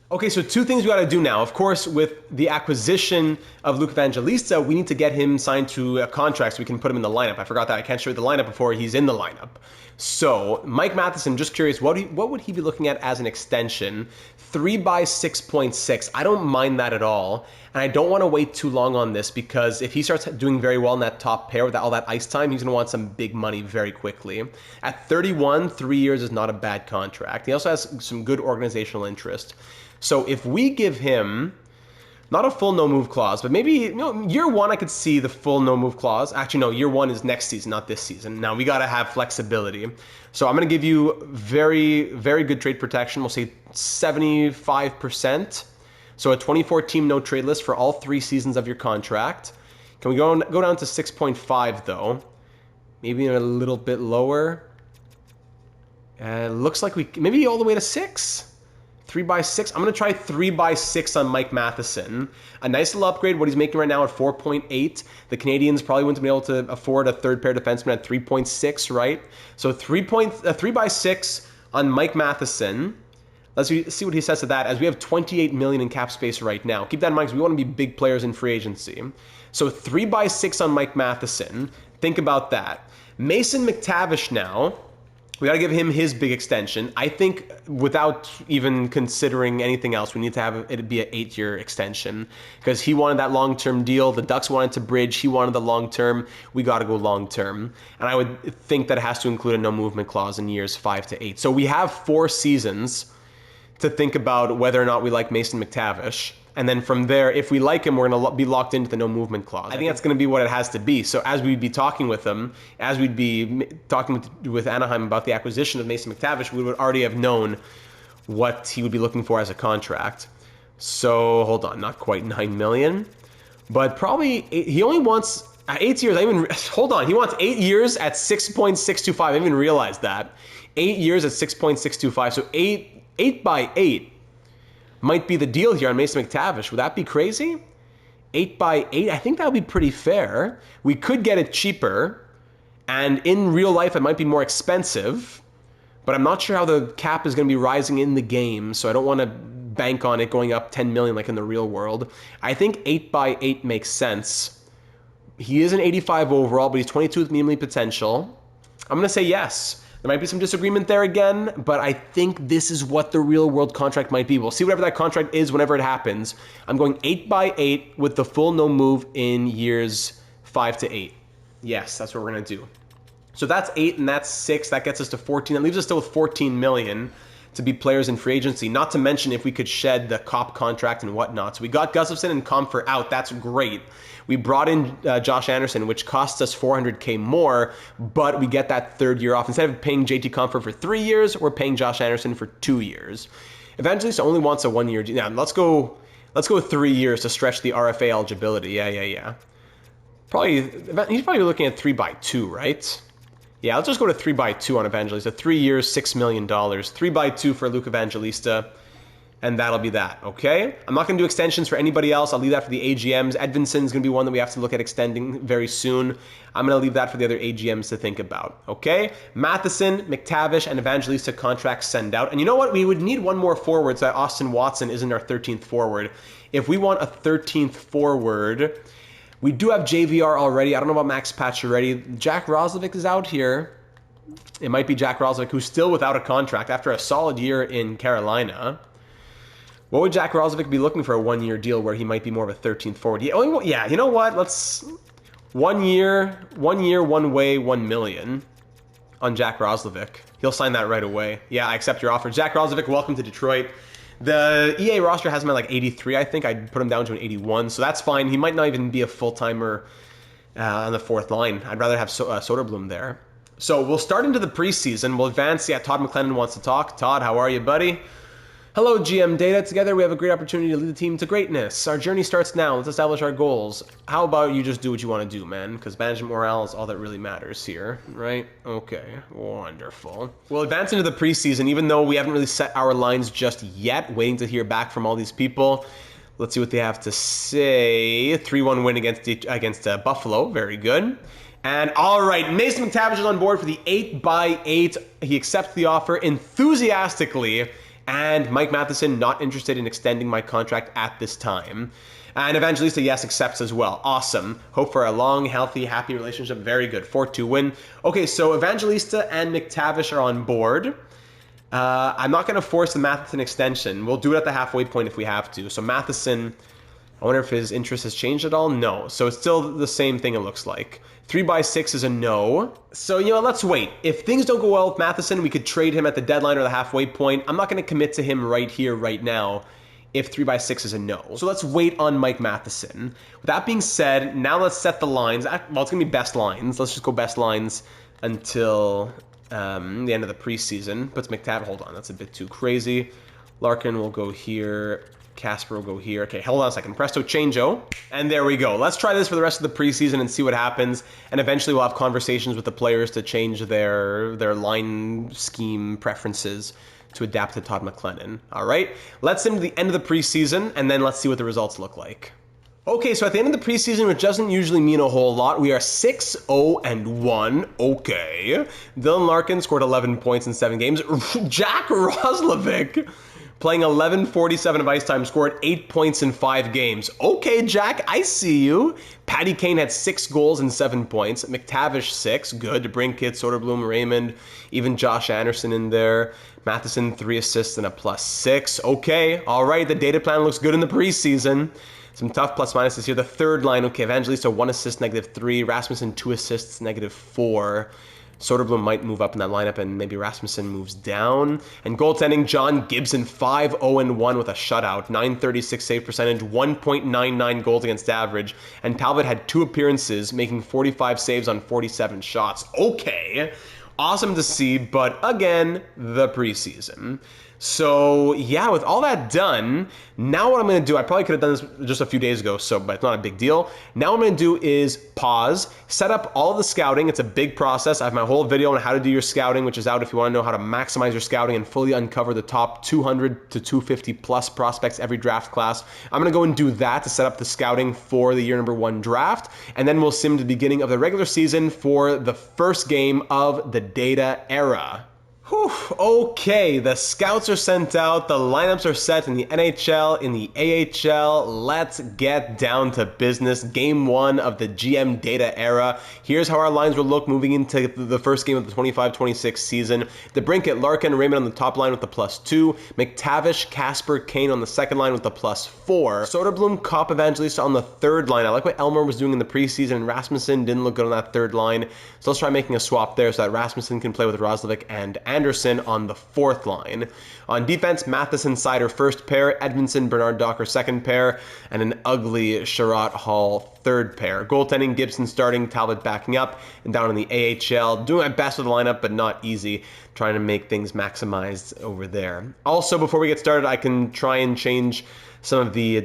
Okay, so 2 things we got to do now. Of course, with the acquisition of Luke Evangelista, we need to get him signed to a contract so we can put him in the lineup. I forgot that. I can't show you the lineup before he's in the lineup. So, Mike Matheson, just curious, what would he be looking at as an extension? 3 by 6.6. I don't mind that at all. And I don't want to wait too long on this because if he starts doing very well in that top pair with all that ice time, he's going to want some big money very quickly. At 31, 3 years is not a bad contract. He also has some good organizational interest. So if we give him not a full no-move clause, but maybe year 1 I could see the full no-move clause. Actually, no, year 1 is next season, not this season. Now, we got to have flexibility. So I'm going to give you very, very good trade protection. We'll say 75%. So a 24-team no-trade list for all 3 seasons of your contract. Can we go down to 6.5, though? Maybe a little bit lower. Looks like maybe all the way to 6. 3 by 6. I'm going to try 3 by 6 on Mike Matheson. A nice little upgrade, what he's making right now at 4.8. The Canadians probably wouldn't be able to afford a third pair defenseman at 3.6, right? So 3 by 6 on Mike Matheson. Let's see what he says to that, as we have $28 million in cap space right now. Keep that in mind because we want to be big players in free agency. So 3 by 6 on Mike Matheson. Think about that. Mason McTavish now. We got to give him his big extension. I think without even considering anything else, we need to have it be an 8-year extension because he wanted that long-term deal. The Ducks wanted to bridge. He wanted the long-term. We got to go long-term. And I would think that it has to include a no-movement clause in years 5 to 8. So we have 4 seasons to think about whether or not we like Mason McTavish. And then from there, if we like him, we're going to be locked into the no movement clause. I think that's going to be what it has to be. So as we'd be talking with them, as we'd be talking with Anaheim about the acquisition of Mason McTavish, we would already have known what he would be looking for as a contract. So hold on, not quite $9 million, but probably he only wants 8 years. Hold on, he wants 8 years at 6.625. I didn't even realize that. 8 years at 6.625. So 8 by 8. Might be the deal here on Mason McTavish. Would that be crazy? 8 by 8? I think that would be pretty fair. We could get it cheaper, and in real life it might be more expensive, but I'm not sure how the cap is going to be rising in the game, so I don't want to bank on it going up 10 million like in the real world. I think 8 by 8 makes sense. He is an 85 overall, but he's 22 with medium league potential. I'm going to say yes. There might be some disagreement there again, but I think this is what the real world contract might be. We'll see whatever that contract is whenever it happens. I'm going 8 by 8 with the full no move in years 5 to 8. Yes, that's what we're going to do. So that's 8 and that's 6. That gets us to 14. That leaves us still with 14 million to be players in free agency. Not to mention if we could shed the Kopp contract and whatnot. So we got Gustafsson and Comfer out. That's great. We brought in Josh Anderson, which costs us $400K more, but we get that 3rd year off. Instead of paying JT Comfer for 3 years, we're paying Josh Anderson for 2 years. Evangelista only wants a 1-year deal. Yeah, let's go 3 years to stretch the RFA eligibility. Yeah. He's probably looking at 3 by 2, right? Yeah, let's just go to 3 by 2 on Evangelista. 3 years, $6 million. 3 by 2 for Luke Evangelista. And that'll be that, okay? I'm not going to do extensions for anybody else. I'll leave that for the AGMs. Edvinson's going to be one that we have to look at extending very soon. I'm going to leave that for the other AGMs to think about, okay? Matheson, McTavish, and Evangelista contracts send out. And you know what? We would need one more forward so that Austin Watson isn't our 13th forward. If we want a 13th forward, we do have JVR already. I don't know about Max Pacioretty. Jack Roslovic is out here. It might be Jack Roslovic, who's still without a contract after a solid year in Carolina. What would Jack Roslovic be looking for a 1-year deal where he might be more of a 13th forward? Yeah, you know what? Let's 1 year, 1 way, 1 million on Jack Roslovic. He'll sign that right away. Yeah, I accept your offer. Jack Roslovic, welcome to Detroit. The EA roster has him at like 83, I think. I'd put him down to an 81, so that's fine. He might not even be a full-timer on the fourth line. I'd rather have Soderblom there. So we'll start into the preseason. We'll advance. Yeah, Todd McLennan wants to talk. Todd, how are you, buddy? Hello, GM Data. Together we have a great opportunity to lead the team to greatness. Our journey starts now. Let's establish our goals. How about you just do what you want to do, man? Because management morale is all that really matters here, right? Okay, wonderful. We'll advance into the preseason, even though we haven't really set our lines just yet, waiting to hear back from all these people. Let's see what they have to say. 3-1 win against Buffalo. Very good. And all right, Mason McTavish is on board for the 8x8. He accepts the offer enthusiastically. And Mike Matheson, not interested in extending my contract at this time. And Evangelista, yes, accepts as well. Awesome. Hope for a long, healthy, happy relationship. Very good. 4-2 win. Okay, so Evangelista and McTavish are on board. I'm not going to force the Matheson extension. We'll do it at the halfway point if we have to. So Matheson, I wonder if his interest has changed at all. No. So it's still the same thing, it looks like. 3x6 is a no. So, you know, let's wait. If things don't go well with Matheson, we could trade him at the deadline or the halfway point. I'm not going to commit to him right here, right now, if 3x6 is a no. So let's wait on Mike Matheson. With that being said, now let's set the lines. Well, it's going to be best lines. Let's just go best lines until the end of the preseason. Puts McTavish, hold on, that's a bit too crazy. Larkin will go here. Casper will go here. Okay, hold on a second. Presto changeo. And there we go. Let's try this for the rest of the preseason and see what happens. And eventually we'll have conversations with the players to change their line scheme preferences to adapt to Todd McLennan. All right, let's into the end of the preseason, and then let's see what the results look like. Okay, so at the end of the preseason, which doesn't usually mean a whole lot, we are 6-0-1. Okay. Dylan Larkin scored 11 points in 7 games. Jack Roslovic, playing 11:47 of ice time, scored 8 points in 5 games. Okay, Jack, I see you. Patty Kane had 6 goals and 7 points. McTavish 6, good. DeBrincat, Soderblom, Raymond, even Josh Anderson in there. Matheson 3 assists and a +6. Okay, all right, the data plan looks good in the preseason. Some tough plus minuses here. The third line, okay, Evangelista 1 assist, -3. Rasmussen 2 assists, -4. Soderblom might move up in that lineup, and maybe Rasmussen moves down. And goaltending, John Gibson 5-0-1 with a shutout, .936 save percentage, 1.99 goals against average. And Talbot had 2 appearances, making 45 saves on 47 shots. Okay, awesome to see, but again, the preseason. So yeah, with all that done, now what I'm going to do, I probably could have done this just a few days ago, but it's not a big deal. Now what I'm going to do is pause, set up all of the scouting. It's a big process. I have my whole video on how to do your scouting, which is out if you want to know how to maximize your scouting and fully uncover the top 200 to 250 plus prospects every draft class. I'm going to go and do that to set up the scouting for the year number 1 draft, and then we'll sim to the beginning of the regular season for the first game of the data era. Whew, okay, the scouts are sent out, the lineups are set in the NHL, in the AHL. Let's get down to business. Game 1 of the GM data era. Here's how our lines will look moving into the first game of the 25-26 season. DeBrincat, Larkin, Raymond on the top line with the +2. McTavish, Casper, Kane on the second line with the +4. Soderblom, Kopp, Evangelista on the third line. I like what Elmer was doing in the preseason, and Rasmussen didn't look good on that third line. So let's try making a swap there so that Rasmussen can play with Roslovic and Anderson on the fourth line. On defense, Matheson, Sider first pair, Edmondson, Bernard Docker second pair, and an ugly Sherratt Hall third pair. Goaltending, Gibson starting, Talbot backing up, and down in the AHL, doing my best with the lineup, but not easy, trying to make things maximized over there. Also, before we get started, I can try and change some of the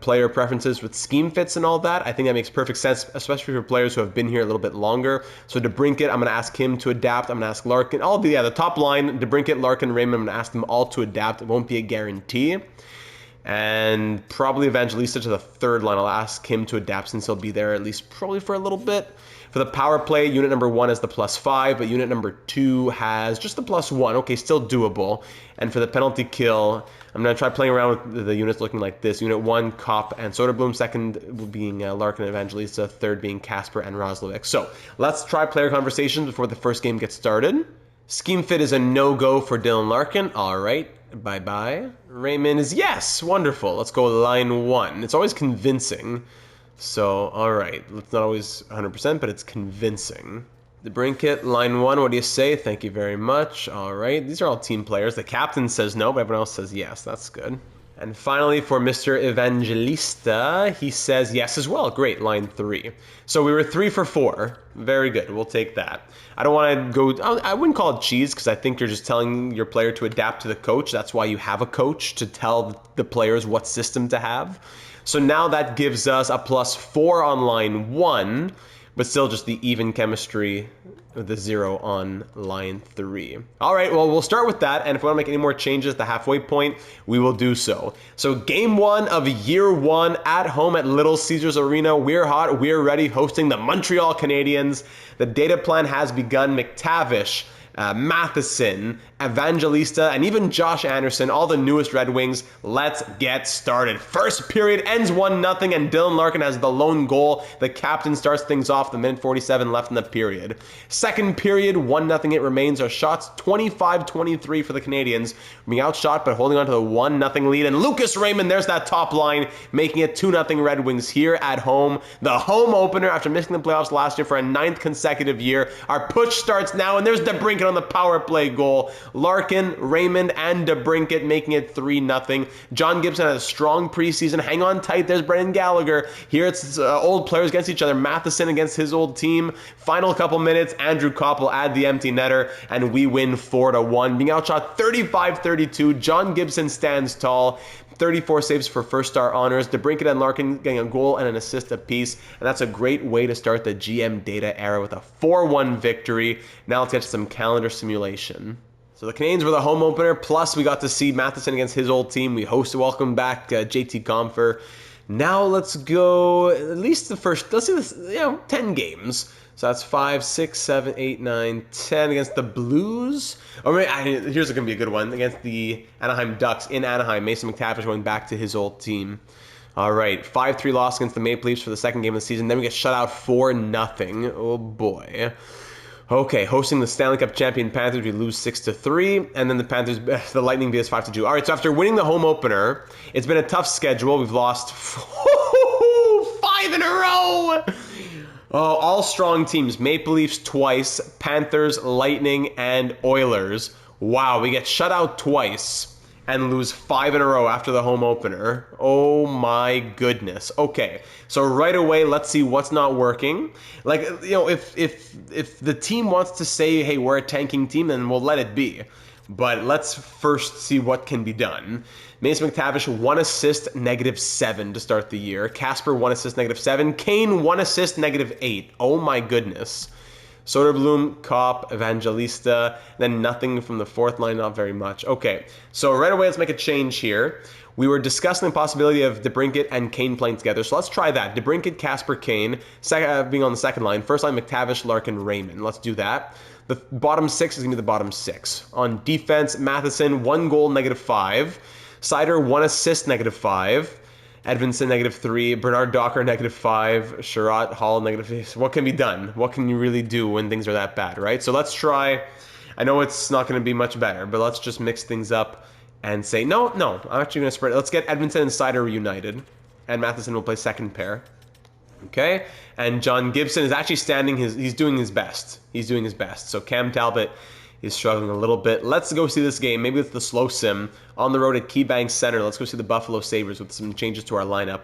player preferences with scheme fits and all that. I think that makes perfect sense, especially for players who have been here a little bit longer. So DeBrincat, I'm going to ask him to adapt. I'm going to ask Larkin. The top line, DeBrincat, Larkin, Raymond, I'm going to ask them all to adapt. It won't be a guarantee. And probably Evangelista to the third line. I'll ask him to adapt since he'll be there at least probably for a little bit. For the power play, unit number 1 is the +5, but unit number 2 has just the +1. Okay, still doable. And for the penalty kill, I'm going to try playing around with the units looking like this. Unit 1, Kopp and Soderblom. Second being Larkin and Evangelista. Third being Casper and Roslovic. So let's try player conversations before the first game gets started. Scheme fit is a no-go for Dylan Larkin. All right. Bye-bye. Raymond is yes. Wonderful. Let's go line 1. It's always convincing. So, all right. It's not always 100%, but it's convincing. DeBrincat, line 1, what do you say? Thank you very much. All right. These are all team players. The captain says no, but everyone else says yes. That's good. And finally, for Mr. Evangelista, he says yes as well. Great, line 3. So we were 3 for 4. Very good. We'll take that. I don't want to go... I wouldn't call it cheese because I think you're just telling your player to adapt to the coach. That's why you have a coach, to tell the players what system to have. So now that gives us a +4 on line 1, but still just the even chemistry with the 0 on line 3. All right, well, we'll start with that, and if we want to make any more changes at the halfway point, we will do so. So game 1 of year 1 at home at Little Caesars Arena. We're hot, we're ready, hosting the Montreal Canadiens. The data plan has begun. McTavish, Matheson, Evangelista, and even Josh Anderson, all the newest Red Wings. Let's get started. First period ends 1-0, and Dylan Larkin has the lone goal. The captain starts things off, the minute 47 left in the period. Second period, 1-0 it remains. Our shots 25-23 for the Canadiens. Being outshot, but holding on to the 1-0 lead. And Lucas Raymond, there's that top line, making it 2-0 Red Wings here at home. The home opener after missing the playoffs last year for a 9th consecutive year. Our push starts now, and there's DeBrincat on the power play goal. Larkin, Raymond, and DeBrincat making it 3-0. John Gibson had a strong preseason. Hang on tight. There's Brendan Gallagher. Here it's old players against each other. Matheson against his old team. Final couple minutes, Andrew Kopp will add the empty netter, and we win 4-1. Being outshot 35-32. John Gibson stands tall. 34 saves for first star honors. DeBrincat and Larkin getting a goal and an assist apiece. And that's a great way to start the GM data era with a 4-1 victory. Now let's get to some calendar simulation. So the Canadiens were the home opener, plus we got to see Matheson against his old team. We host to welcome back JT Compher. Now let's go at least the first, let's do this, 10 games. So that's 5, 6, 7, 8, 9, 10 against the Blues. Here's going to be a good one. Against the Anaheim Ducks in Anaheim. Mason McTavish going back to his old team. All right, 5-3 loss against the Maple Leafs for the second game of the season. Then we get shut out 4-0. Oh, boy. Okay, hosting the Stanley Cup champion Panthers, we lose 6-3, and then the Lightning beat us 5-2. All right, so after winning the home opener, it's been a tough schedule. We've lost 5 in a row. Oh, all strong teams. Maple Leafs twice, Panthers, Lightning, and Oilers. Wow, we get shut out twice and lose 5 in a row after the home opener. Oh my goodness. Okay, so right away, let's see what's not working. Like, if the team wants to say, hey, we're a tanking team, then we'll let it be. But let's first see what can be done. Mason McTavish, 1 assist, -7 to start the year. Casper, 1 assist, -7. Kane, 1 assist, -8. Oh my goodness. Soderblom, Kopp, Evangelista, then nothing from the fourth line, not very much. Okay, so right away, let's make a change here. We were discussing the possibility of DeBrincat and Kane playing together, so let's try that. DeBrincat, Casper, Kane, being on the second line. First line, McTavish, Larkin, Raymond. Let's do that. The bottom 6 is going to be the bottom 6. On defense, Matheson, 1 goal, -5. Seider, 1 assist, -5. Edvinsson, -3. Bernard Docker, -5. Sherratt, Hall, -5. What can be done? What can you really do when things are that bad, right? So let's try. I know it's not going to be much better, but let's just mix things up and say, no, I'm actually going to spread it. Let's get Edvinsson and Seider reunited, and Matheson will play second pair. Okay, and John Gibson is actually he's doing his best. He's doing his best. So Cam Talbot is struggling a little bit. Let's go see this game, maybe with the slow sim, on the road at KeyBank Center. Let's go see the Buffalo Sabres with some changes to our lineup.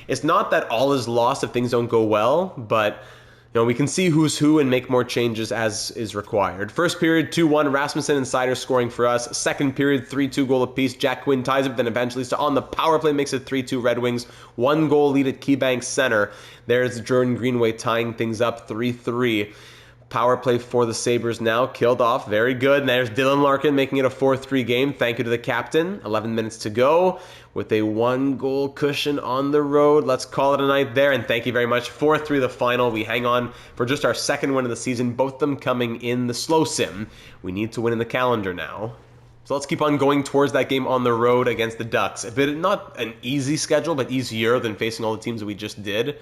It's not that all is lost if things don't go well, but we can see who's who and make more changes as is required. First period, 2-1, Rasmussen and Seider scoring for us. Second period, 3-2 goal apiece. Jack Quinn ties it, then Evangelista on the power play makes it 3-2 Red Wings. 1 goal lead at KeyBank Center. There's Jordan Greenway tying things up 3-3. Power play for the Sabres now, killed off, very good. And there's Dylan Larkin making it a 4-3 game. Thank you to the captain. 11 minutes to go with a 1-goal cushion on the road. Let's call it a night there, and thank you very much. 4-3 the final. We hang on for just our second win of the season, both of them coming in the slow sim. We need to win in the calendar now. So let's keep on going towards that game on the road against the Ducks. A bit, not an easy schedule, but easier than facing all the teams that we just did.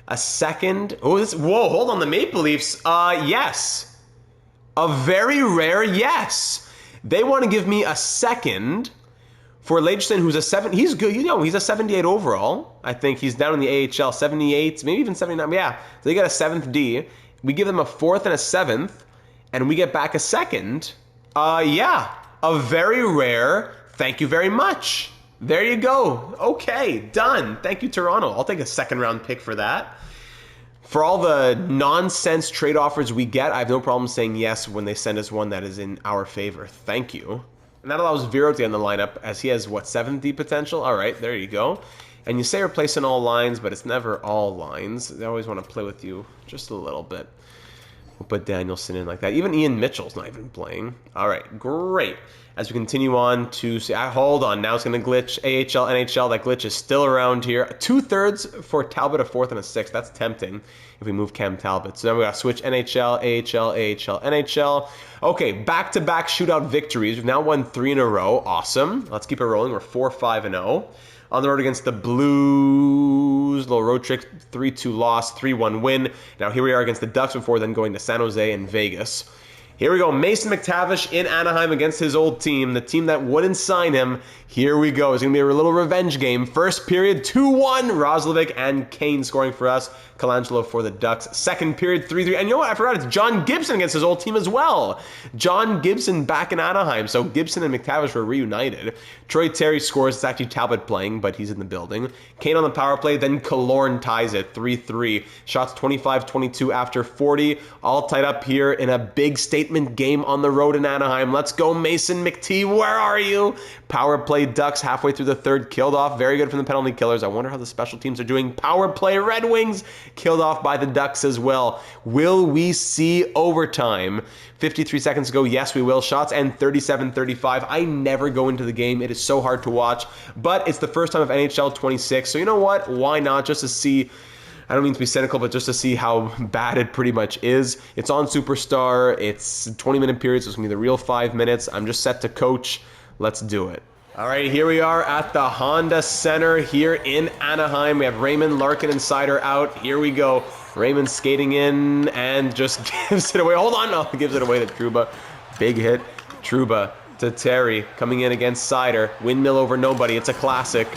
A second... Whoa, hold on. The Maple Leafs. Yes. A very rare yes. They want to give me a second for Lagerson, who's a 7... He's good. He's a 78 overall. I think he's down in the AHL. 78, maybe even 79. Yeah. So they get a 7th D. We give them a 4th and a 7th, and we get back a 2nd. Yeah. A very rare thank you very much. There you go. Okay, done. Thank you, Toronto. I'll take a second-round pick for that. For all the nonsense trade offers we get, I have no problem saying yes when they send us one that is in our favor. Thank you. And that allows Vero to get in the lineup, as he has, what, 7D potential? All right, there you go. And you say replacing all lines, but it's never all lines. They always want to play with you just a little bit. We'll put Danielson in like that. Even Ian Mitchell's not even playing. All right, great. As we continue on to see, hold on, now it's going to glitch. AHL, NHL, that glitch is still around here. 2/3 for Talbot, a 4th and a 6th. That's tempting if we move Cam Talbot. So then we got to switch NHL, AHL, AHL, NHL. Okay, back-to-back shootout victories. We've now won 3 in a row. Awesome. Let's keep it rolling. We're 4-5-0. On the road against the Blues, little road trick, 3-2 loss, 3-1 win. Now here we are against the Ducks before then going to San Jose and Vegas. Here we go, Mason McTavish in Anaheim against his old team, the team that wouldn't sign him. Here we go. It's going to be a little revenge game. First period, 2-1. Roslovic and Kane scoring for us. Colangelo for the Ducks. Second period, 3-3. And you know what? I forgot. It's John Gibson against his old team as well. John Gibson back in Anaheim. So Gibson and McTavish were reunited. Troy Terry scores. It's actually Talbot playing, but he's in the building. Kane on the power play. Then Killorn ties it, 3-3. Shots 25-22 after 40. All tied up here in a big statement game on the road in Anaheim. Let's go, Mason McT. Where are you? Power play Ducks halfway through the third, killed off. Very good from the penalty killers. I wonder how the special teams are doing. Power play Red Wings, killed off by the Ducks as well. Will we see overtime? 53 seconds ago, yes we will. Shots and 37-35. I never go into the game. It is so hard to watch, but it's the first time of NHL 26, so you know what? Why not? Just to see, I don't mean to be cynical, but just to see how bad it pretty much is. It's on Superstar. It's 20-minute periods, so it's going to be the real 5 minutes. I'm just set to coach. Let's do it. All right, here we are at the Honda Center here in Anaheim. We have Raymond, Larkin, and Sider out. Here we go. Raymond skating in and just gives it away. Hold on. No, gives it away to Trouba. Big hit. Trouba to Terry. Coming in against Sider. Windmill over nobody. It's a classic.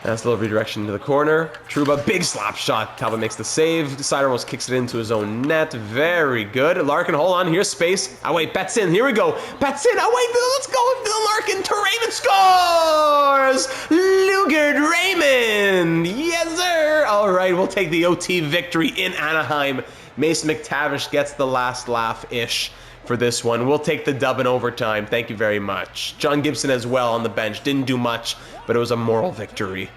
That's a little redirection to the corner. Trouba, big slap shot. Talbot makes the save. Sider almost kicks it into his own net. Very good. Larkin, hold on. Here's space. Oh, wait. Bets in. Here we go. Bets in. Oh, wait. Let's go. Larkin to Raymond. Scores! Lugard Raymond. Yes, sir. All right. We'll take the OT victory in Anaheim. Mason McTavish gets the last laugh-ish for this one. We'll take the dub in overtime. Thank you very much. John Gibson as well on the bench. Didn't do much, but it was a moral victory.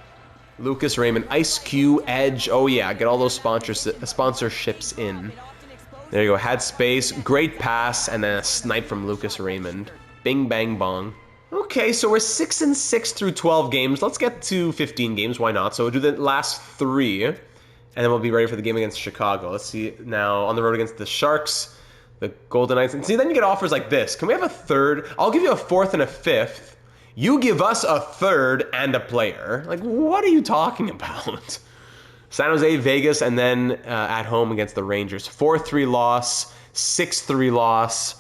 Lucas Raymond, Ice Q, Edge. Oh yeah, get all those sponsorships in. There you go. Had space. Great pass, and then a snipe from Lucas Raymond. Bing, bang, bong. Okay, so we're 6-6 through 12 games. Let's get to 15 games. Why not? So we'll do the last 3, and then we'll be ready for the game against Chicago. Let's see now on the road against the Sharks, the Golden Knights. And see, then you get offers like this. Can we have a 3rd? I'll give you a 4th and a 5th. You give us a 3rd and a player. Like, what are you talking about? San Jose, Vegas, and then at home against the Rangers. 4-3 loss, 6-3 loss,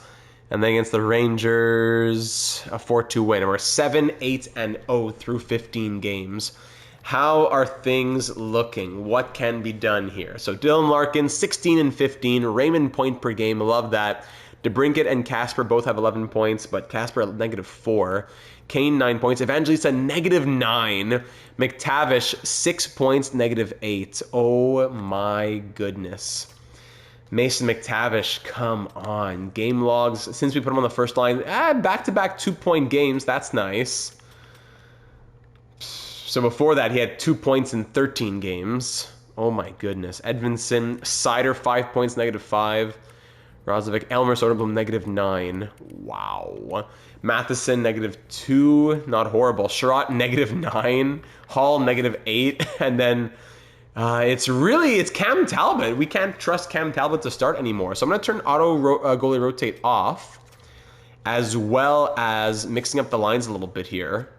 and then against the Rangers, a 4-2 win. And we're 7-8-0 through 15 games. How are things looking? What can be done here? So Dylan Larkin, 16-15, Raymond point per game. Love that. DeBrincat and Casper both have 11 points, but Casper -4. Kane 9 points. Evangelista -9. McTavish 6 points, -8. Oh my goodness. Mason McTavish, come on. Game logs since we put him on the first line. Back-to-back 2-point games. That's nice. So before that, he had 2 points in 13 games. Oh my goodness. Edvinsson, Sider 5 points, -5. Roslovic, Elmer, Soderblom, -9. Wow. Matheson, -2. Not horrible. Sherratt, -9. Hall, -8. And then it's Cam Talbot. We can't trust Cam Talbot to start anymore. So I'm going to turn auto goalie rotate off, as well as mixing up the lines a little bit here.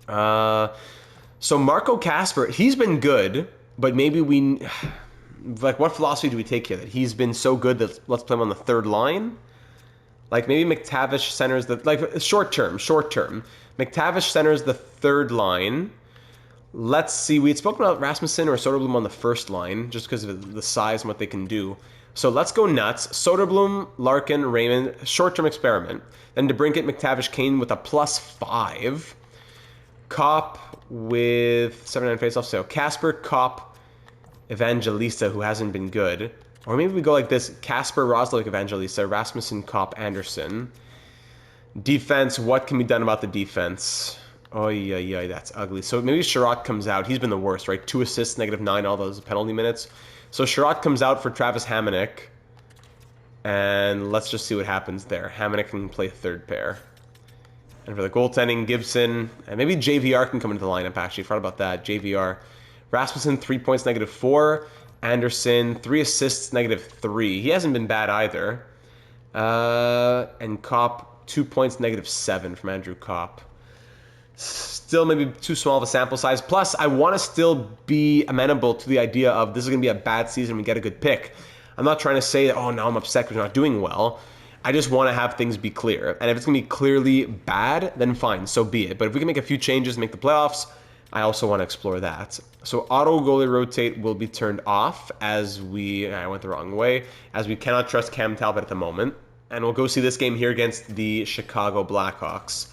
So Marco Casper, he's been good, but maybe like, what philosophy do we take here? That he's been so good that let's play him on the 3rd line? Like, maybe McTavish centers short term. McTavish centers the 3rd line. Let's see. We had spoken about Rasmussen or Soderblom on the 1st line, just because of the size and what they can do. So let's go nuts. Soderblom, Larkin, Raymond, short-term experiment. Then DeBrincat, McTavish, Kane with a +5. Kopp with 79 faceoffs. So Casper, Kopp, Evangelista, who hasn't been good. Or maybe we go like this. Casper, Roslovic, Evangelista, Rasmussen, Kopp, Anderson. Defense, what can be done about the defense? Oh, yeah, that's ugly. So maybe Sherratt comes out. He's been the worst, right? 2 assists, -9, all those penalty minutes. So Sherratt comes out for Travis Hamonic. And let's just see what happens there. Hamonic can play third pair. And for the goaltending, Gibson, and maybe JVR can come into the lineup, actually. Forgot about that. JVR. Rasmussen, 3 points, -4. Anderson, 3 assists, -3. He hasn't been bad either. And Kopp, 2 points, -7 from Andrew Kopp. Still maybe too small of a sample size. Plus, I want to still be amenable to the idea of this is going to be a bad season. We get a good pick. I'm not trying to say that, oh, now I'm upset because we're not doing well. I just want to have things be clear. And if it's going to be clearly bad, then fine, so be it. But if we can make a few changes, make the playoffs, I also want to explore that. So auto goalie rotate will be turned off as I went the wrong way, as we cannot trust Cam Talbot at the moment. And we'll go see this game here against the Chicago Blackhawks.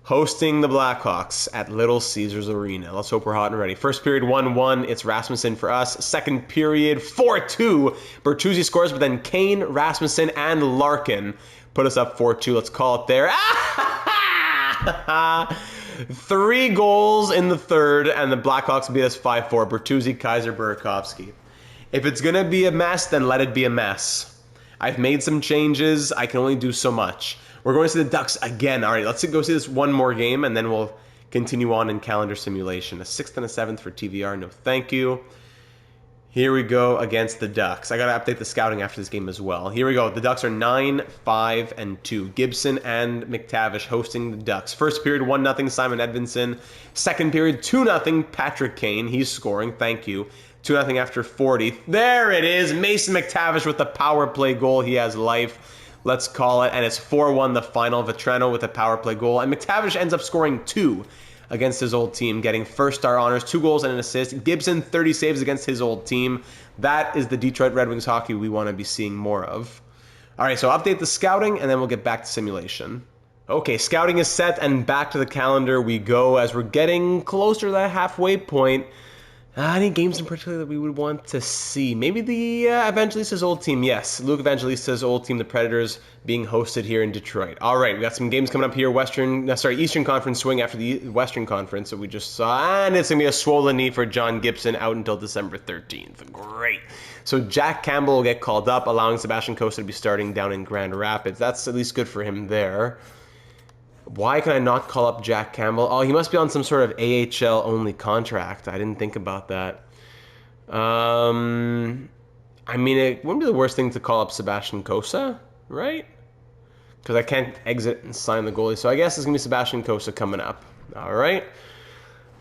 Hosting the Blackhawks at Little Caesars Arena. Let's hope we're hot and ready. First period, 1-1. It's Rasmussen for us. Second period, 4-2. Bertuzzi scores, but then Kane, Rasmussen, and Larkin put us up 4-2. Let's call it there. 3 goals in the third, and the Blackhawks beat us 5-4. Bertuzzi, Kaiser, Burakovsky. If it's going to be a mess, then let it be a mess. I've made some changes. I can only do so much. We're going to see the Ducks again. All right, let's go see this one more game, and then we'll continue on in calendar simulation. A 6th and a 7th for TVR. No, thank you. Here we go against the Ducks. I got to update the scouting after this game as well. Here we go. The Ducks are 9-5-2. Gibson and McTavish hosting the Ducks. First period, 1-0, Simon Edvinsson. Second period, 2-0, Patrick Kane. He's scoring. Thank you. 2-0 after 40. There it is. Mason McTavish with the power play goal. He has life. Let's call it. And it's 4-1 the final. Vetrano with a power play goal. And McTavish ends up scoring 2 against his old team, getting first star honors, 2 goals and an assist. Gibson, 30 saves against his old team. That is the Detroit Red Wings hockey we want to be seeing more of. All right, so update the scouting, and then we'll get back to simulation. Okay, scouting is set, and back to the calendar we go as we're getting closer to that halfway point. Any games in particular that we would want to see? Maybe the Evangelista's old team. Yes, Luke Evangelista's old team, the Predators, being hosted here in Detroit. All right, we got some games coming up here. Eastern Conference swing after the Western Conference that we just saw. And it's going to be a swollen knee for John Gibson out until December 13th. Great. So Jack Campbell will get called up, allowing Sebastian Cossa to be starting down in Grand Rapids. That's at least good for him there. Why can I not call up Jack Campbell? Oh, he must be on some sort of AHL-only contract. I didn't think about that. I mean, it wouldn't be the worst thing to call up Sebastian Cossa, right? Because I can't exit and sign the goalie. So I guess it's going to be Sebastian Cossa coming up. All right.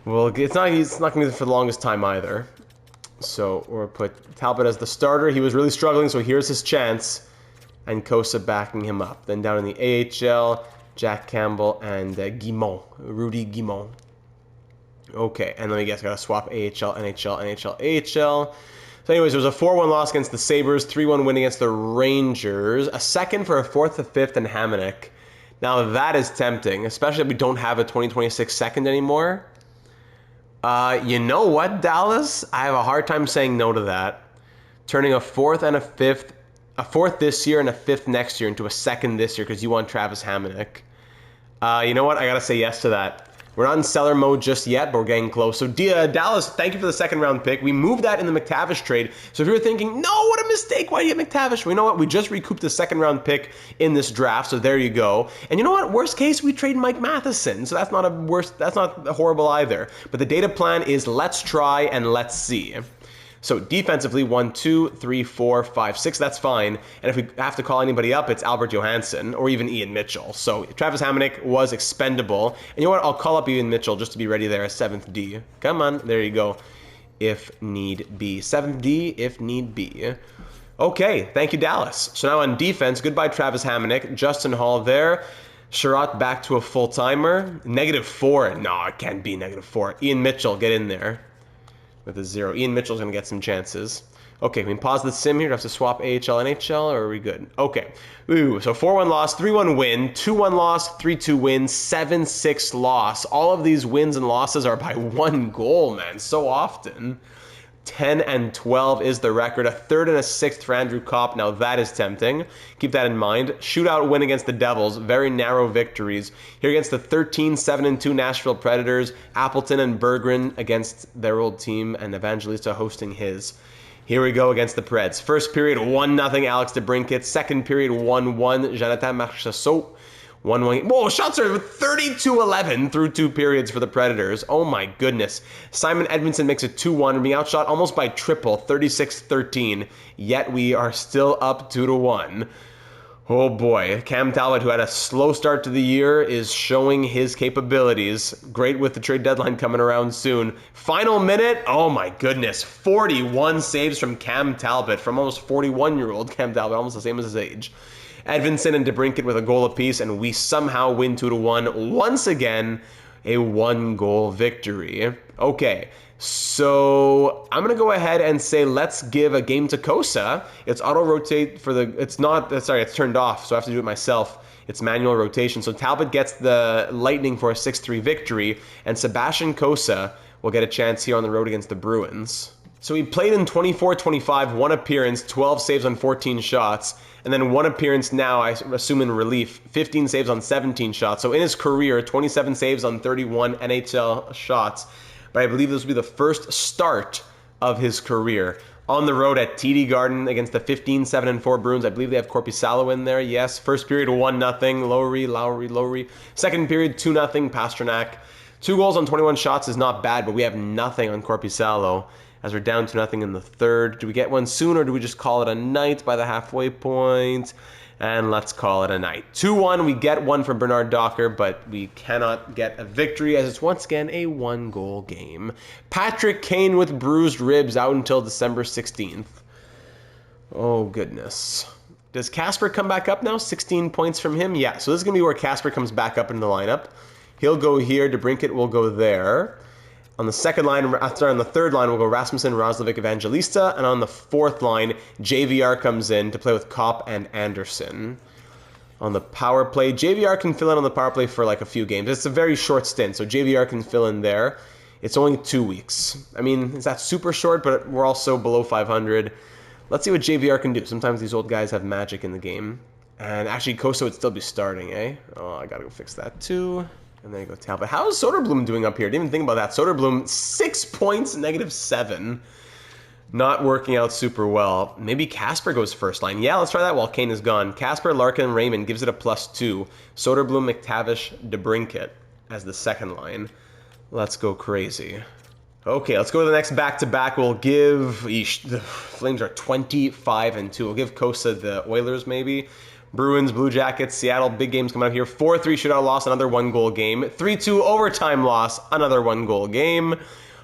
Well, he's not going to be for the longest time either. So we'll put Talbot as the starter. He was really struggling, so here's his chance. And Cossa backing him up. Then down in the AHL... Jack Campbell and Rudy Guimont. Okay, and let me guess, I gotta swap AHL, NHL, NHL, AHL. So anyways, there was a 4-1 loss against the Sabres, 3-1 win against the Rangers, a second for a 4th, a 5th, and Hamonic. Now that is tempting, especially if we don't have a 2026 second anymore. You know what, Dallas? I have a hard time saying no to that. Turning a 4th and a 5th, a 4th this year and a 5th next year into a 2nd this year because you want Travis Hamonic. You know what? I got to say yes to that. We're not in seller mode just yet, but we're getting close. So Dallas, thank you for the 2nd round pick. We moved that in the McTavish trade. So if you were thinking, no, what a mistake, why do you get McTavish? Well, you know what? We just recouped the 2nd round pick in this draft, so there you go. And you know what? Worst case, we trade Mike Matheson. So that's not horrible either. But the data plan is let's try and let's see. So defensively, 1, 2, 3, 4, 5, 6, that's fine. And if we have to call anybody up, it's Albert Johansson or even Ian Mitchell. So Travis Hamonic was expendable. And you know what? I'll call up Ian Mitchell just to be ready there as 7th D. Come on, there you go. If need be. 7th D, if need be. Okay, thank you, Dallas. So now on defense, goodbye Travis Hamonic. Justin Hall there. Sherratt back to a full-timer. -4. No, it can't be -4. Ian Mitchell, get in there. With a 0. Ian Mitchell's going to get some chances. Okay, we can pause the sim here. Do I have to swap AHL, NHL, or are we good? Okay. Ooh, so 4-1 loss, 3-1 win, 2-1 loss, 3-2 win, 7-6 loss. All of these wins and losses are by 1 goal, man, so often. 10-12 is the record. A 3rd and a 6th for Andrew Kopp. Now that is tempting. Keep that in mind. Shootout win against the Devils. Very narrow victories. Here against the 13-7-2 Nashville Predators. Appleton and Berggren against their old team, and Evangelista hosting his. Here we go against the Preds. First period, 1-0 Alex DeBrincat. Second period, 1-1 Jonathan Marchessault. 1-1. Whoa, shots are 32-11 through 2 periods for the Predators. Oh my goodness. Simon Edmondson makes it 2-1, being outshot almost by triple, 36-13. Yet we are still up 2-1. Oh boy. Cam Talbot, who had a slow start to the year, is showing his capabilities. Great with the trade deadline coming around soon. Final minute. Oh my goodness. 41 saves from Cam Talbot, from almost 41-year-old Cam Talbot, almost the same as his age. Edvinson and DeBrincat with a goal apiece, and we somehow win 2-1. Once again, a 1-goal victory. Okay, so I'm going to go ahead and say let's give a game to Kosa. It's auto-rotate for the... It's not... Sorry, it's turned off, so I have to do it myself. It's manual rotation. So Talbot gets the Lightning for a 6-3 victory, and Sebastian Kosa will get a chance here on the road against the Bruins. So he played in 24-25, 1 appearance, 12 saves on 14 shots, and then 1 appearance now, I assume in relief, 15 saves on 17 shots. So in his career, 27 saves on 31 NHL shots. But I believe this will be the first start of his career. On the road at TD Garden against the 15-7-4 Bruins. I believe they have Korpisalo in there, yes. First period, 1-0, Lowry. Second period, 2-0, Pasternak. 2 goals on 21 shots is not bad, but we have nothing on Korpisalo, as we're down 2-0 in the third. Do we get one soon, or do we just call it a night by the halfway point? And let's call it a night. 2-1, we get one from Bernard Docker, but we cannot get a victory, as it's once again a 1-goal game. Patrick Kane with bruised ribs out until December 16th. Oh, goodness. Does Casper come back up now? 16 points from him? Yeah, so this is going to be where Casper comes back up in the lineup. He'll go here, DeBrincat will go there. On the second line, on the third line, we'll go Rasmussen, Roslovic, Evangelista. And on the fourth line, JVR comes in to play with Kopp and Anderson. On the power play, JVR can fill in on the power play for like a few games. It's a very short stint, so JVR can fill in there. It's only 2 weeks. I mean, is that super short? But we're also below 500. Let's see what JVR can do. Sometimes these old guys have magic in the game. And actually, Kosa would still be starting, eh? Oh, I gotta go fix that too. And there you go, Talbot. How is Soderblom doing up here? Didn't even think about that. Soderblom, 6 points, -7. Not working out super well. Maybe Casper goes first line. Yeah, let's try that while Kane is gone. Casper, Larkin, Raymond gives it a +2. Soderblom, McTavish, DeBrincat as the second line. Let's go crazy. Okay, let's go to the next back-to-back. We'll give... Eesh, the Flames are 25-2. We'll give Kosa the Oilers, maybe. Bruins, Blue Jackets, Seattle, big games coming out here. 4-3 shootout loss, another 1-goal game. 3-2 overtime loss, another 1-goal game.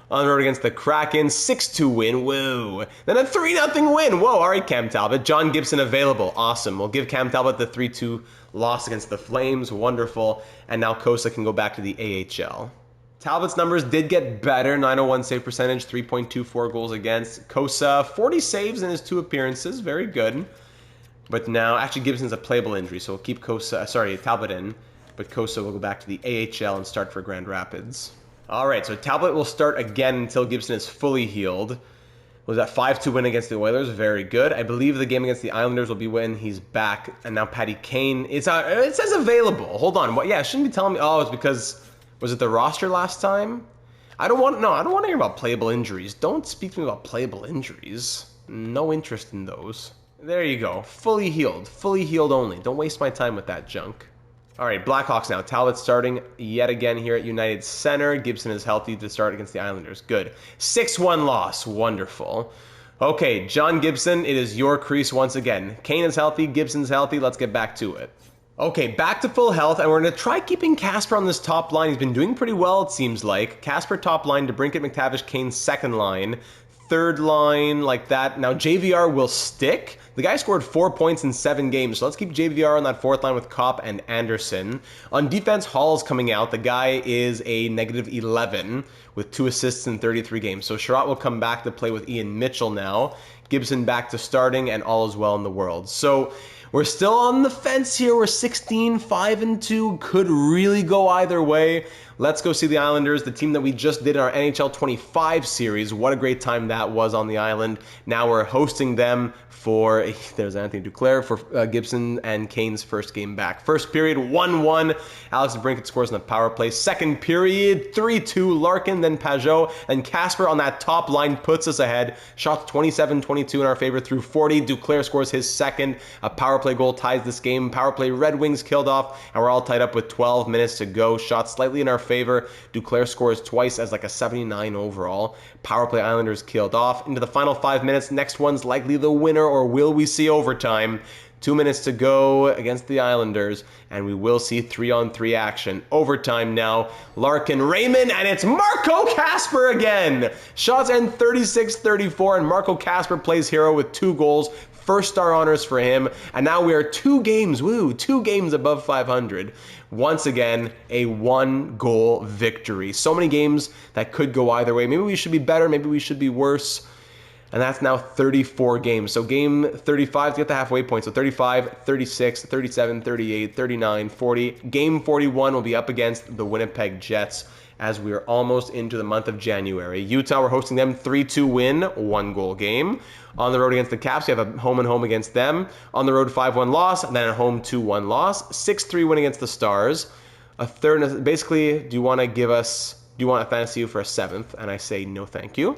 On the road against the Kraken, 6-2 win, whoa. Then a 3-0 win, whoa, all right, Cam Talbot. John Gibson available, awesome. We'll give Cam Talbot the 3-2 loss against the Flames, wonderful. And now Kosa can go back to the AHL. Talbot's numbers did get better, 901 save percentage, 3.24 goals against. Kosa, 40 saves in his 2 appearances, very good. But now, actually, Gibson's a playable injury, so we'll keep Talbot in. But Kosa will go back to the AHL and start for Grand Rapids. All right, so Talbot will start again until Gibson is fully healed. Was that 5-2 win against the Oilers? Very good. I believe the game against the Islanders will be when he's back. And now Patty Kane, it says available. Hold on, what? Yeah, it shouldn't be telling me. Oh, it's because, was it the roster last time? I don't want to hear about playable injuries. Don't speak to me about playable injuries. No interest in those. There you go. Fully healed only. Don't waste my time with that junk. All right, Blackhawks now. Talbot starting yet again here at United Center. Gibson is healthy to start against the Islanders. Good. 6-1 loss. Wonderful. Okay, John Gibson, it is your crease once again. Kane is healthy. Gibson's healthy. Let's get back to it. Okay, back to full health, and we're going to try keeping Casper on this top line. He's been doing pretty well, it seems like. Casper top line, DeBrincat, McTavish, Kane second line. Third line, like that. Now, JVR will stick. The guy scored 4 points in 7 games, so let's keep JVR on that fourth line with Kopp and Anderson. On defense, Hall's coming out. The guy is a -11 with 2 assists in 33 games. So Sherratt will come back to play with Ian Mitchell now. Gibson back to starting, and all is well in the world. So we're still on the fence here. We're 16-5-2. Could really go either way. Let's go see the Islanders, the team that we just did in our NHL 25 series. What a great time that was on the island. Now we're hosting them for, there's Anthony Duclair, for Gibson and Kane's first game back. First period, 1-1. Alex DeBrincat scores on the power play. Second period, 3-2. Larkin, then Pajot, and Casper on that top line puts us ahead. Shots 27-22 in our favor through 40. Duclair scores his second. A power play goal ties this game. Power play Red Wings killed off, and we're all tied up with 12 minutes to go. Shots slightly in our favor. Duclair scores twice as like a 79 overall. Power play Islanders killed off. Into the final 5 minutes. Next one's likely the winner, or will we see overtime? 2 minutes to go against the Islanders, and we will see 3-on-3 action. Overtime now. Larkin, Raymond, and it's Marco Casper again. Shots end 36-34, and Marco Casper plays hero with 2 goals. First star honors for him, and now we are 2 games above 500. Once again, a 1-goal victory. So many games that could go either way. Maybe we should be better, maybe we should be worse. And that's now 34 games. So game 35 to get the halfway point. So 35, 36, 37, 38, 39, 40. Game 41 will be up against the Winnipeg Jets as we are almost into the month of January. Utah, we're hosting them, 3-2 win, 1-goal game. On the road against the Caps, we have a home and home against them. On the road, 5-1 loss, and then a home 2-1 loss. 6-3 win against the Stars. A third, basically, do you want a fantasy for a 7th? And I say no thank you.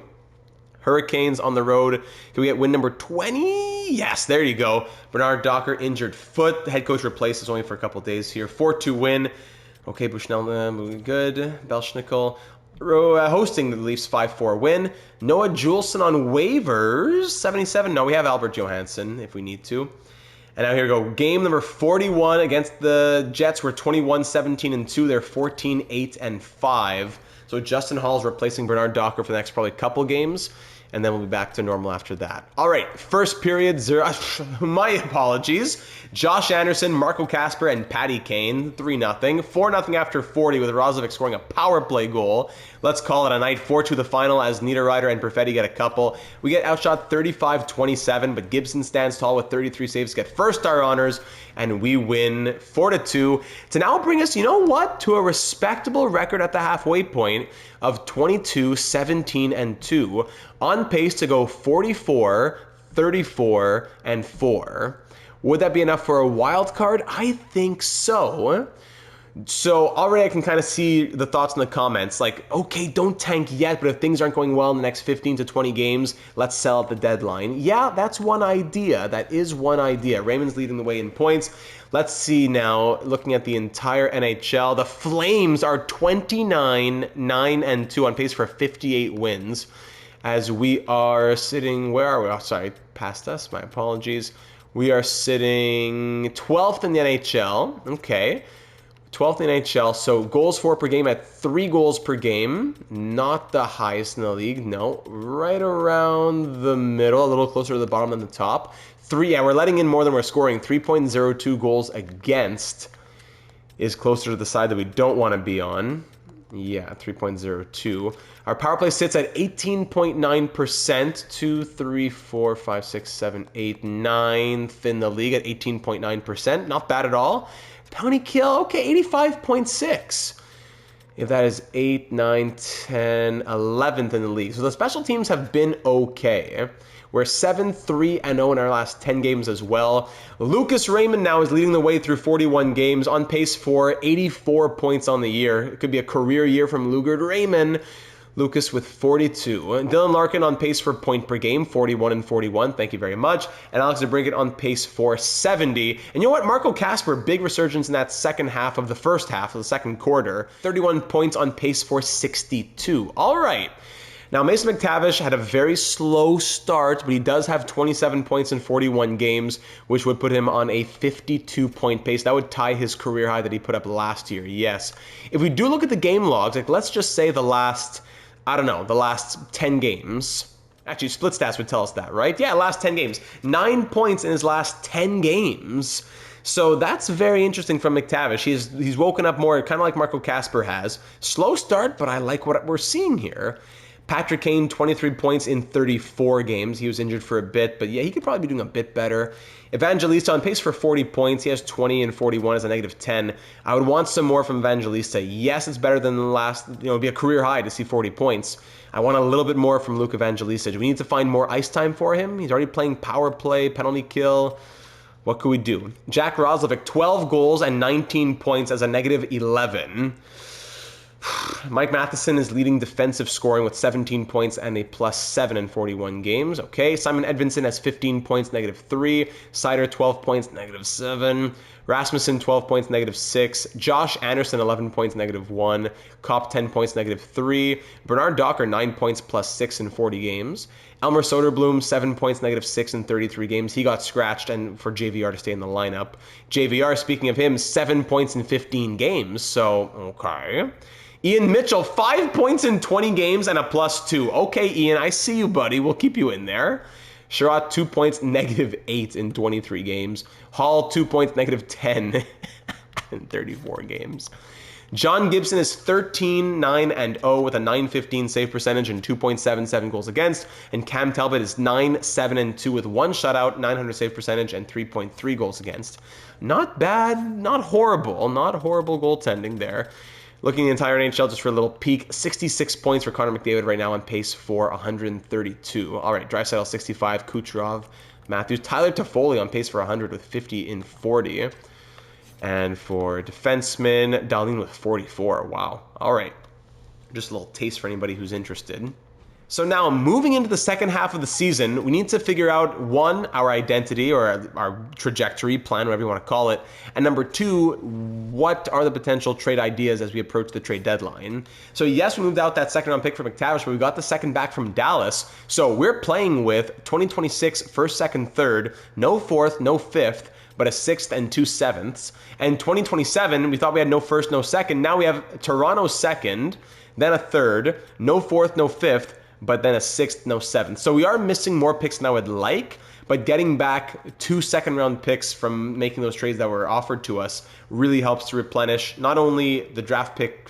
Hurricanes on the road. Can we get win number 20? Yes, there you go. Bernard Docker, injured foot. The head coach replaces only for a couple days here. 4-2 win. Okay, Bushnell moving good. Belschnickel hosting the Leafs 5-4 win. Noah Juleson on waivers. 77. No, we have Albert Johansson if we need to. And now here we go. Game number 41 against the Jets. We're 21-17-2. They're 14-8-5. So Justin Hall's replacing Bernard Docker for the next probably couple games, and then we'll be back to normal after that. All right, first period, 0. My apologies. Josh Anderson, Marco Casper, and Patty Kane, 3-0. 4-0 after 40 with Rozovic scoring a power play goal. Let's call it a night. 4-2 the final as Niederreiter and Perfetti get a couple. We get outshot 35-27, but Gibson stands tall with 33 saves, get first star honors, and we win 4-2 to now bring us, you know what, to a respectable record at the halfway point of 22-17-2, on pace to go 44, 34, and 4. Would that be enough for a wild card? I think so. So already I can kind of see the thoughts in the comments, like, okay, don't tank yet, but if things aren't going well in the next 15 to 20 games, let's sell at the deadline. Yeah, that's one idea. That is one idea. Raymond's leading the way in points. Let's see now, looking at the entire NHL, the Flames are 29-9-2 on pace for 58 wins. As we are sitting, where are we? Oh, sorry, past us, my apologies. We are sitting 12th in the NHL, okay. 12th in NHL, so goals for per game at 3 goals per game. Not the highest in the league, no. Right around the middle, a little closer to the bottom than the top. We're letting in more than we're scoring. 3.02 goals against is closer to the side that we don't want to be on. Yeah, 3.02. Our power play sits at 18.9%. 2, 3, 4, 5, 6, 7, 8, 9th in the league at 18.9%. Not bad at all. Penalty kill, okay, 85.6. If that is 8, 9, 10, 11th in the league. So the special teams have been okay. We're 7-3-0 in our last 10 games as well. Lucas Raymond now is leading the way through 41 games, on pace for 84 points on the year. It could be a career year from Lugard Raymond. Lucas with 42. Dylan Larkin on pace for point per game, 41 and 41. Thank you very much. And Alex DeBrincat on pace for 70. And you know what? Marco Casper, big resurgence in that second half of the first half of the second quarter. 31 points on pace for 62. All right. Now, Mason McTavish had a very slow start, but he does have 27 points in 41 games, which would put him on a 52-point pace. That would tie his career high that he put up last year, yes. If we do look at the game logs, like let's just say the last 10 games. Actually, Split Stats would tell us that, right? Yeah, last 10 games. 9 points in his last 10 games. So that's very interesting from McTavish. He's woken up more, kind of like Marco Casper has. Slow start, but I like what we're seeing here. Patrick Kane, 23 points in 34 games. He was injured for a bit, but yeah, he could probably be doing a bit better. Evangelista on pace for 40 points. He has 20 and 41 as a negative 10. I would want some more from Evangelista. Yes, it's better than the last, it'd be a career high to see 40 points. I want a little bit more from Luke Evangelista. Do we need to find more ice time for him? He's already playing power play, penalty kill. What could we do? Jack Roslovic, 12 goals and 19 points as a negative 11. Mike Matheson is leading defensive scoring with 17 points and a +7 in 41 games. Okay, Simon Edvinsson has 15 points, -3. Seider, 12 points, -7. Rasmussen, 12 points, -6. Josh Anderson, 11 points, -1. Kopp, 10 points, -3. Bernard Docker, 9 points, +6 in 40 games. Elmer Soderblom, 7 points, -6 in 33 games. He got scratched and for JVR to stay in the lineup. JVR, speaking of him, 7 points in 15 games. So, okay. Ian Mitchell, 5 points in 20 games and a +2. Okay, Ian, I see you, buddy. We'll keep you in there. Sherratt, 2 points, -8 in 23 games. Hall, 2 points, -10 in 34 games. John Gibson is 13, 9, and 0 with a .915 save percentage and 2.77 goals against. And Cam Talbot is 9, 7, and 2 with 1 shutout, 900 save percentage, and 3.3 goals against. Not bad, not horrible goaltending there. Looking at the entire NHL just for a little peek, 66 points for Connor McDavid right now on pace for 132. All right, Draisaitl 65, Kucherov, Matthews. Tyler Toffoli on pace for 100 with 50 in 40. And for defenseman, Dahlin with 44. Wow. All right. Just a little taste for anybody who's interested. So now, moving into the second half of the season, we need to figure out, one, our identity or our trajectory, plan, whatever you want to call it. And number two, what are the potential trade ideas as we approach the trade deadline? So yes, we moved out that second round pick for McTavish, but we got the second back from Dallas. So we're playing with 2026 first, second, third, no fourth, no fifth, but a 6th and 2 7ths. And 2027, we thought we had no first, no second. Now we have Toronto second, then a third, no fourth, no fifth, but then a 6th, no 7th. So we are missing more picks than I would like, but getting back 2 second-round picks from making those trades that were offered to us really helps to replenish not only the draft pick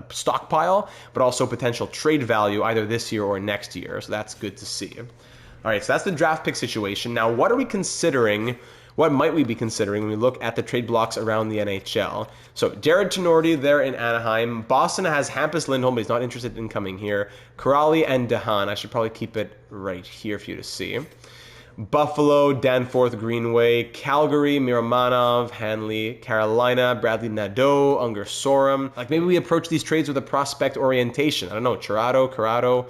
stockpile, but also potential trade value either this year or next year. So that's good to see. All right, so that's the draft pick situation. Now, what are we considering? What might we be considering when we look at the trade blocks around the NHL? So Jared Tenorti there in Anaheim. Boston has Hampus Lindholm, but he's not interested in coming here. Corrali and DeHaan. I should probably keep it right here for you to see. Buffalo, Danforth, Greenway. Calgary, Miromanov, Hanley. Carolina, Bradley Nadeau, Unger Sorum. Like maybe we approach these trades with a prospect orientation. I don't know, Corrado.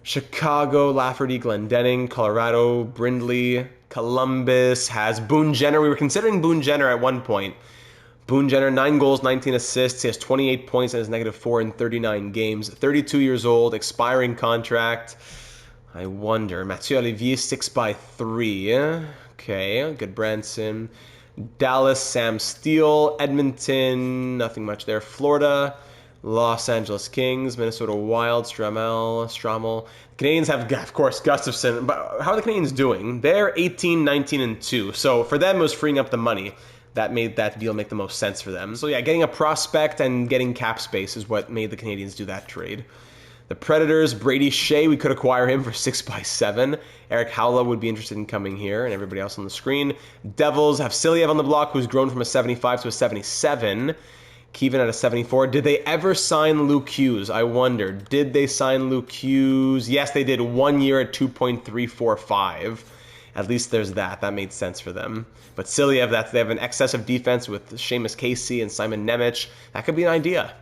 Chicago, Lafferty, Glendening. Colorado, Brindley. Columbus has Boone Jenner. We were considering Boone Jenner at one point. Boone Jenner, 9 goals, 19 assists. He has 28 points and is -4 in 39 games. 32 years old, expiring contract. I wonder. Mathieu Olivier, 6x3. Okay, good Branson. Dallas, Sam Steele. Edmonton, nothing much there. Florida, Los Angeles Kings, Minnesota Wild, Strammel. Canadians have, of course, Gustafsson. But how are the Canadians doing? They're 18, 19, and 2. So for them, it was freeing up the money. That made that deal make the most sense for them. So yeah, getting a prospect and getting cap space is what made the Canadians do that trade. The Predators, Brady Shea, we could acquire him for 6x7. Eric Howla would be interested in coming here, and everybody else on the screen. Devils have Siliev on the block, who's grown from a 75 to a 77. Keevan at a 74. Did they ever sign Luke Hughes? I wonder. Did they sign Luke Hughes? Yes, they did. 1 year at 2.345. At least there's that. That made sense for them. But Siliev, they have an excessive defense with Seamus Casey and Simon Nemec. That could be an idea.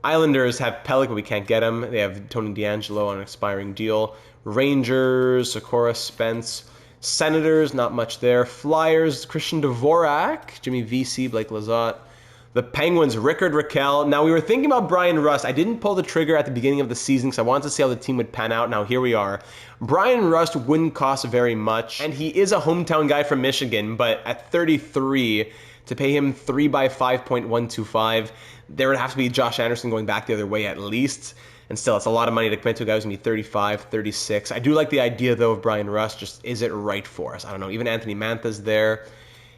Islanders have Pellick, but we can't get him. They have Tony DeAngelo on an expiring deal. Rangers, Socorro Spence. Senators, not much there. Flyers, Christian Dvorak. Jimmy Vesey, Blake Lizotte. The Penguins, Rickard Rakell. Now, we were thinking about Brian Rust. I didn't pull the trigger at the beginning of the season because I wanted to see how the team would pan out. Now, here we are. Brian Rust wouldn't cost very much, and he is a hometown guy from Michigan, but at 33, to pay him 3 by 5.125, there would have to be Josh Anderson going back the other way at least. And still, it's a lot of money to commit to a guy who's going to be 35, 36. I do like the idea, though, of Brian Rust. Just, is it right for us? I don't know. Even Anthony Mantha's there.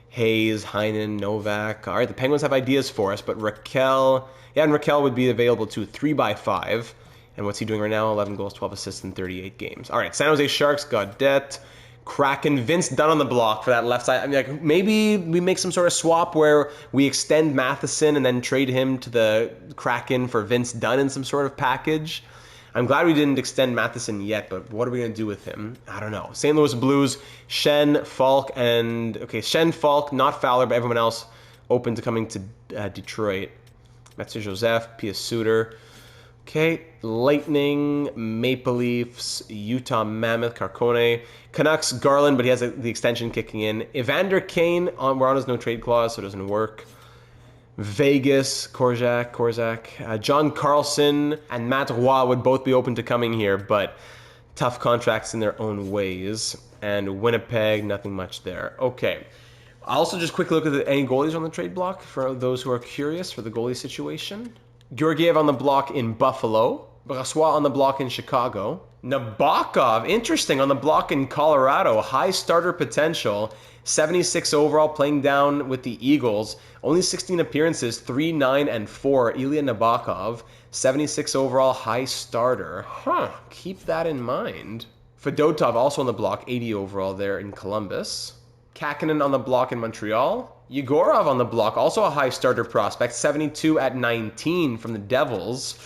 Hayes, Heinen, Novak. All right, the Penguins have ideas for us, but Rakell, yeah, and Rakell would be available too, 3 by 5. And what's he doing right now? 11 goals, 12 assists in 38 games. All right, San Jose Sharks, Gaudette. Kraken, Vince Dunn on the block for that left side. I mean, like, maybe we make some sort of swap where we extend Matheson and then trade him to the Kraken for Vince Dunn in some sort of package. I'm glad we didn't extend Matheson yet, but what are we going to do with him? I don't know. St. Louis Blues, Schenn, Falk, and... Okay, Schenn, Falk, not Fowler, but everyone else open to coming to Detroit. Metzer Joseph, Pia Suter. Okay, Lightning, Maple Leafs, Utah Mammoth, Carcone. Canucks, Garland, but he has the extension kicking in. Evander Kane, we're on his no-trade clause, so it doesn't work. Vegas, Korczak, John Carlson, and Matt Roy would both be open to coming here, but tough contracts in their own ways. And Winnipeg, nothing much there. Okay. I'll also just quickly look at any goalies on the trade block for those who are curious for the goalie situation. Georgiev on the block in Buffalo. Brassois on the block in Chicago. Nabokov, interesting, on the block in Colorado. High starter potential. 76 overall, playing down with the Eagles. Only 16 appearances, 3, 9, and 4. Ilya Nabokov, 76 overall, high starter. Keep that in mind. Fedotov also on the block, 80 overall there in Columbus. Kakinen on the block in Montreal. Yegorov on the block, also a high starter prospect, 72 at 19 from the Devils.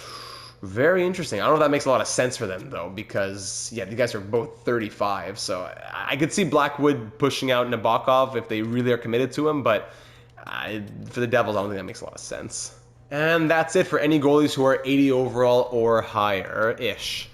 Very interesting. I don't know if that makes a lot of sense for them, though, because, yeah, these guys are both 35, so I could see Blackwood pushing out Nabokov if they really are committed to him, but for the Devils, I don't think that makes a lot of sense. And that's it for any goalies who are 80 overall or higher-ish.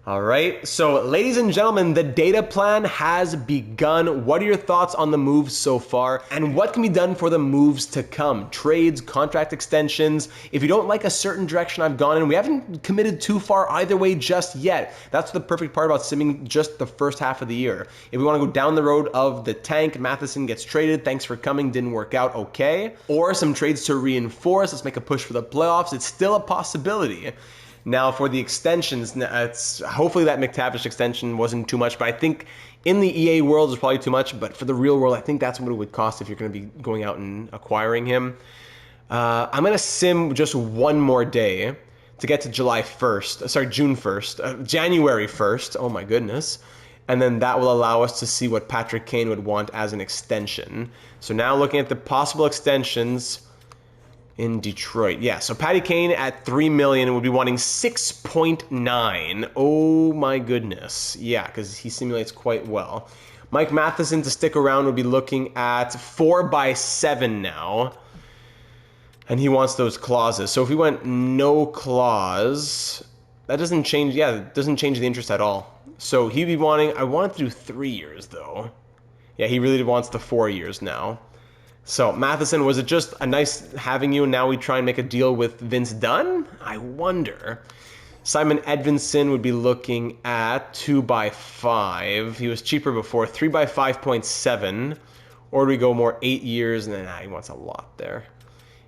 All right, so ladies and gentlemen, the data plan has begun. What are your thoughts on the moves so far? And what can be done for the moves to come? Trades, contract extensions. If you don't like a certain direction I've gone in, we haven't committed too far either way just yet. That's the perfect part about simming just the first half of the year. If we want to go down the road of the tank, Matheson gets traded, thanks for coming, didn't work out, okay. Or some trades to reinforce, let's make a push for the playoffs. It's still a possibility. Now, for the extensions, hopefully that McTavish extension wasn't too much, but I think in the EA world it's probably too much, but for the real world, I think that's what it would cost if you're going to be going out and acquiring him. I'm going to sim just one more day to get to June 1st, January 1st, oh my goodness. And then that will allow us to see what Patrick Kane would want as an extension. So now looking at the possible extensions in Detroit. Yeah, so Patty Kane at $3 million would be wanting 6.9. Oh my goodness. Yeah, because he simulates quite well. Mike Matheson to stick around would be looking at 4x7 now. And he wants those clauses. So if we went no clause, that doesn't change, it doesn't change the interest at all. So he'd be wanting, I wanted to do 3 years though. Yeah, he really wants the 4 years now. So, Matheson, was it just a nice having you and now we try and make a deal with Vince Dunn? I wonder. Simon Edvinsson would be looking at 2x5. He was cheaper before, 3x5.7. Or do we go more 8 years and then he wants a lot there.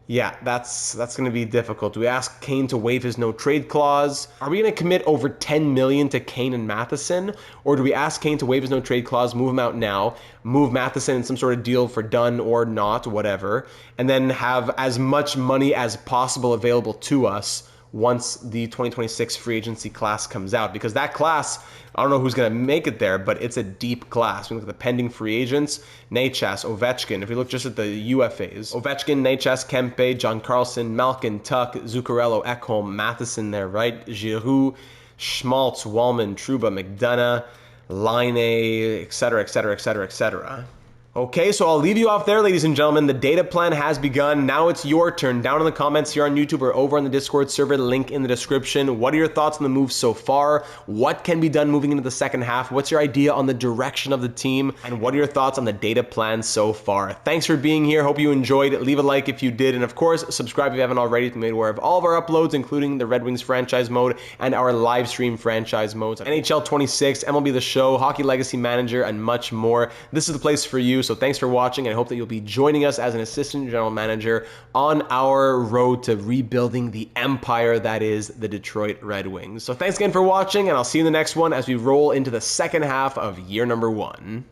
Yeah, that's going to be difficult. Do we ask Kane to waive his no-trade clause? Are we going to commit over $10 million to Kane and Matheson? Or do we ask Kane to waive his no-trade clause, move him out now, move Matheson in some sort of deal for Dunn or not, whatever, and then have as much money as possible available to us once the 2026 free agency class comes out? Because that class, I don't know who's going to make it there, but it's a deep class. We look at the pending free agents, Nechas, Ovechkin. If we look just at the UFAs, Ovechkin, Nechas, Kempe, John Carlson, Malkin, Tuck, Zuccarello, Ekholm, Matheson there, right? Giroux, Schmaltz, Wallman, Trouba, McDonough, Laine, etc., etc., etc., etc. Okay, so I'll leave you off there, ladies and gentlemen. The data plan has begun. Now it's your turn. Down in the comments here on YouTube or over on the Discord server, link in the description. What are your thoughts on the move so far? What can be done moving into the second half? What's your idea on the direction of the team? And what are your thoughts on the data plan so far? Thanks for being here. Hope you enjoyed. Leave a like if you did. And of course, subscribe if you haven't already to be made aware of all of our uploads, including the Red Wings franchise mode and our live stream franchise modes, NHL 26, MLB The Show, Hockey Legacy Manager, and much more. This is the place for you. So thanks for watching, and I hope that you'll be joining us as an assistant general manager on our road to rebuilding the empire that is the Detroit Red Wings. So thanks again for watching, and I'll see you in the next one as we roll into the second half of year number 1.